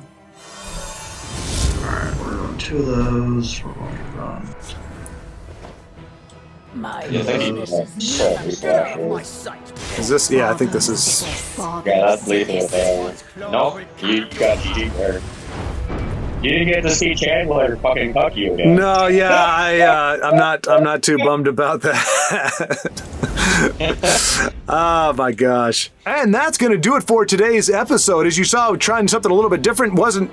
right, we're doing 2 of those. We're going to run. You think you Is this? Yeah, I think this is. Yeah, that's lethal. Nope, you got GG there. You didn't get to see Chandler fucking cuck you again. No, yeah, I'm not too bummed about that. Oh my gosh. And that's gonna do it for today's episode. As you saw, trying something a little bit different. Wasn't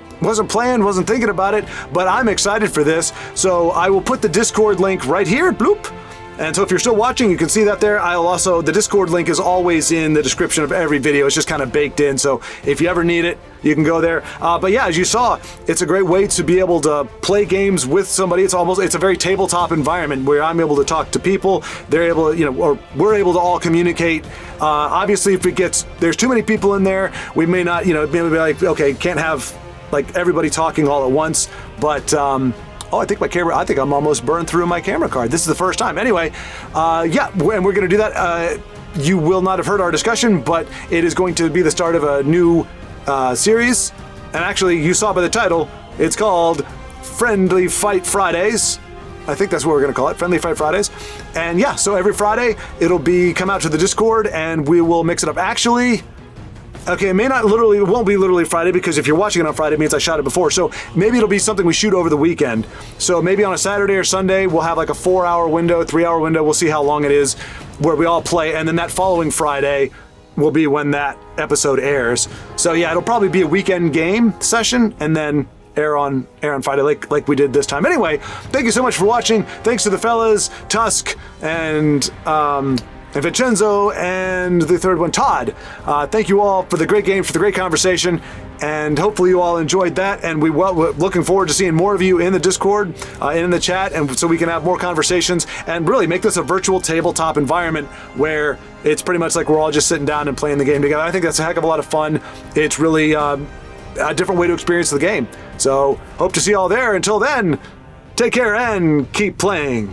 planned, wasn't thinking about it, but I'm excited for this. So I will put the Discord link right here, bloop. And so if you're still watching, you can see that there. The Discord link is always in the description of every video. It's just kind of baked in. So if you ever need it, you can go there. But yeah, as you saw, it's a great way to be able to play games with somebody. It's a very tabletop environment where I'm able to talk to people. They're able to, or we're able to all communicate. Obviously, if there's too many people in there, we may not, maybe be like, okay, can't have like everybody talking all at once. But, I think I'm almost burned through my camera card. This is the first time. Anyway, and we're going to do that. You will not have heard our discussion, but it is going to be the start of a new series. And actually, you saw by the title, it's called Friendly Fight Fridays. I think that's what we're going to call it, Friendly Fight Fridays. And yeah, so every Friday, it'll come out to the Discord, and we will mix it up. Actually, okay, it won't be literally Friday, because if you're watching it on Friday, it means I shot it before. So maybe it'll be something we shoot over the weekend. So maybe on a Saturday or Sunday, we'll have like a 4-hour window, 3-hour window. We'll see how long it is where we all play. And then that following Friday will be when that episode airs. So yeah, it'll probably be a weekend game session and then air on Friday like we did this time. Anyway, thank you so much for watching. Thanks to the fellas, Tusk and Vincenzo, and the third one, Todd. Thank you all for the great game, for the great conversation, and hopefully you all enjoyed that. And we're looking forward to seeing more of you in the Discord and in the chat, and so we can have more conversations and really make this a virtual tabletop environment where it's pretty much like we're all just sitting down and playing the game together. I think that's a heck of a lot of fun. It's really a different way to experience the game. So hope to see you all there. Until then, take care and keep playing.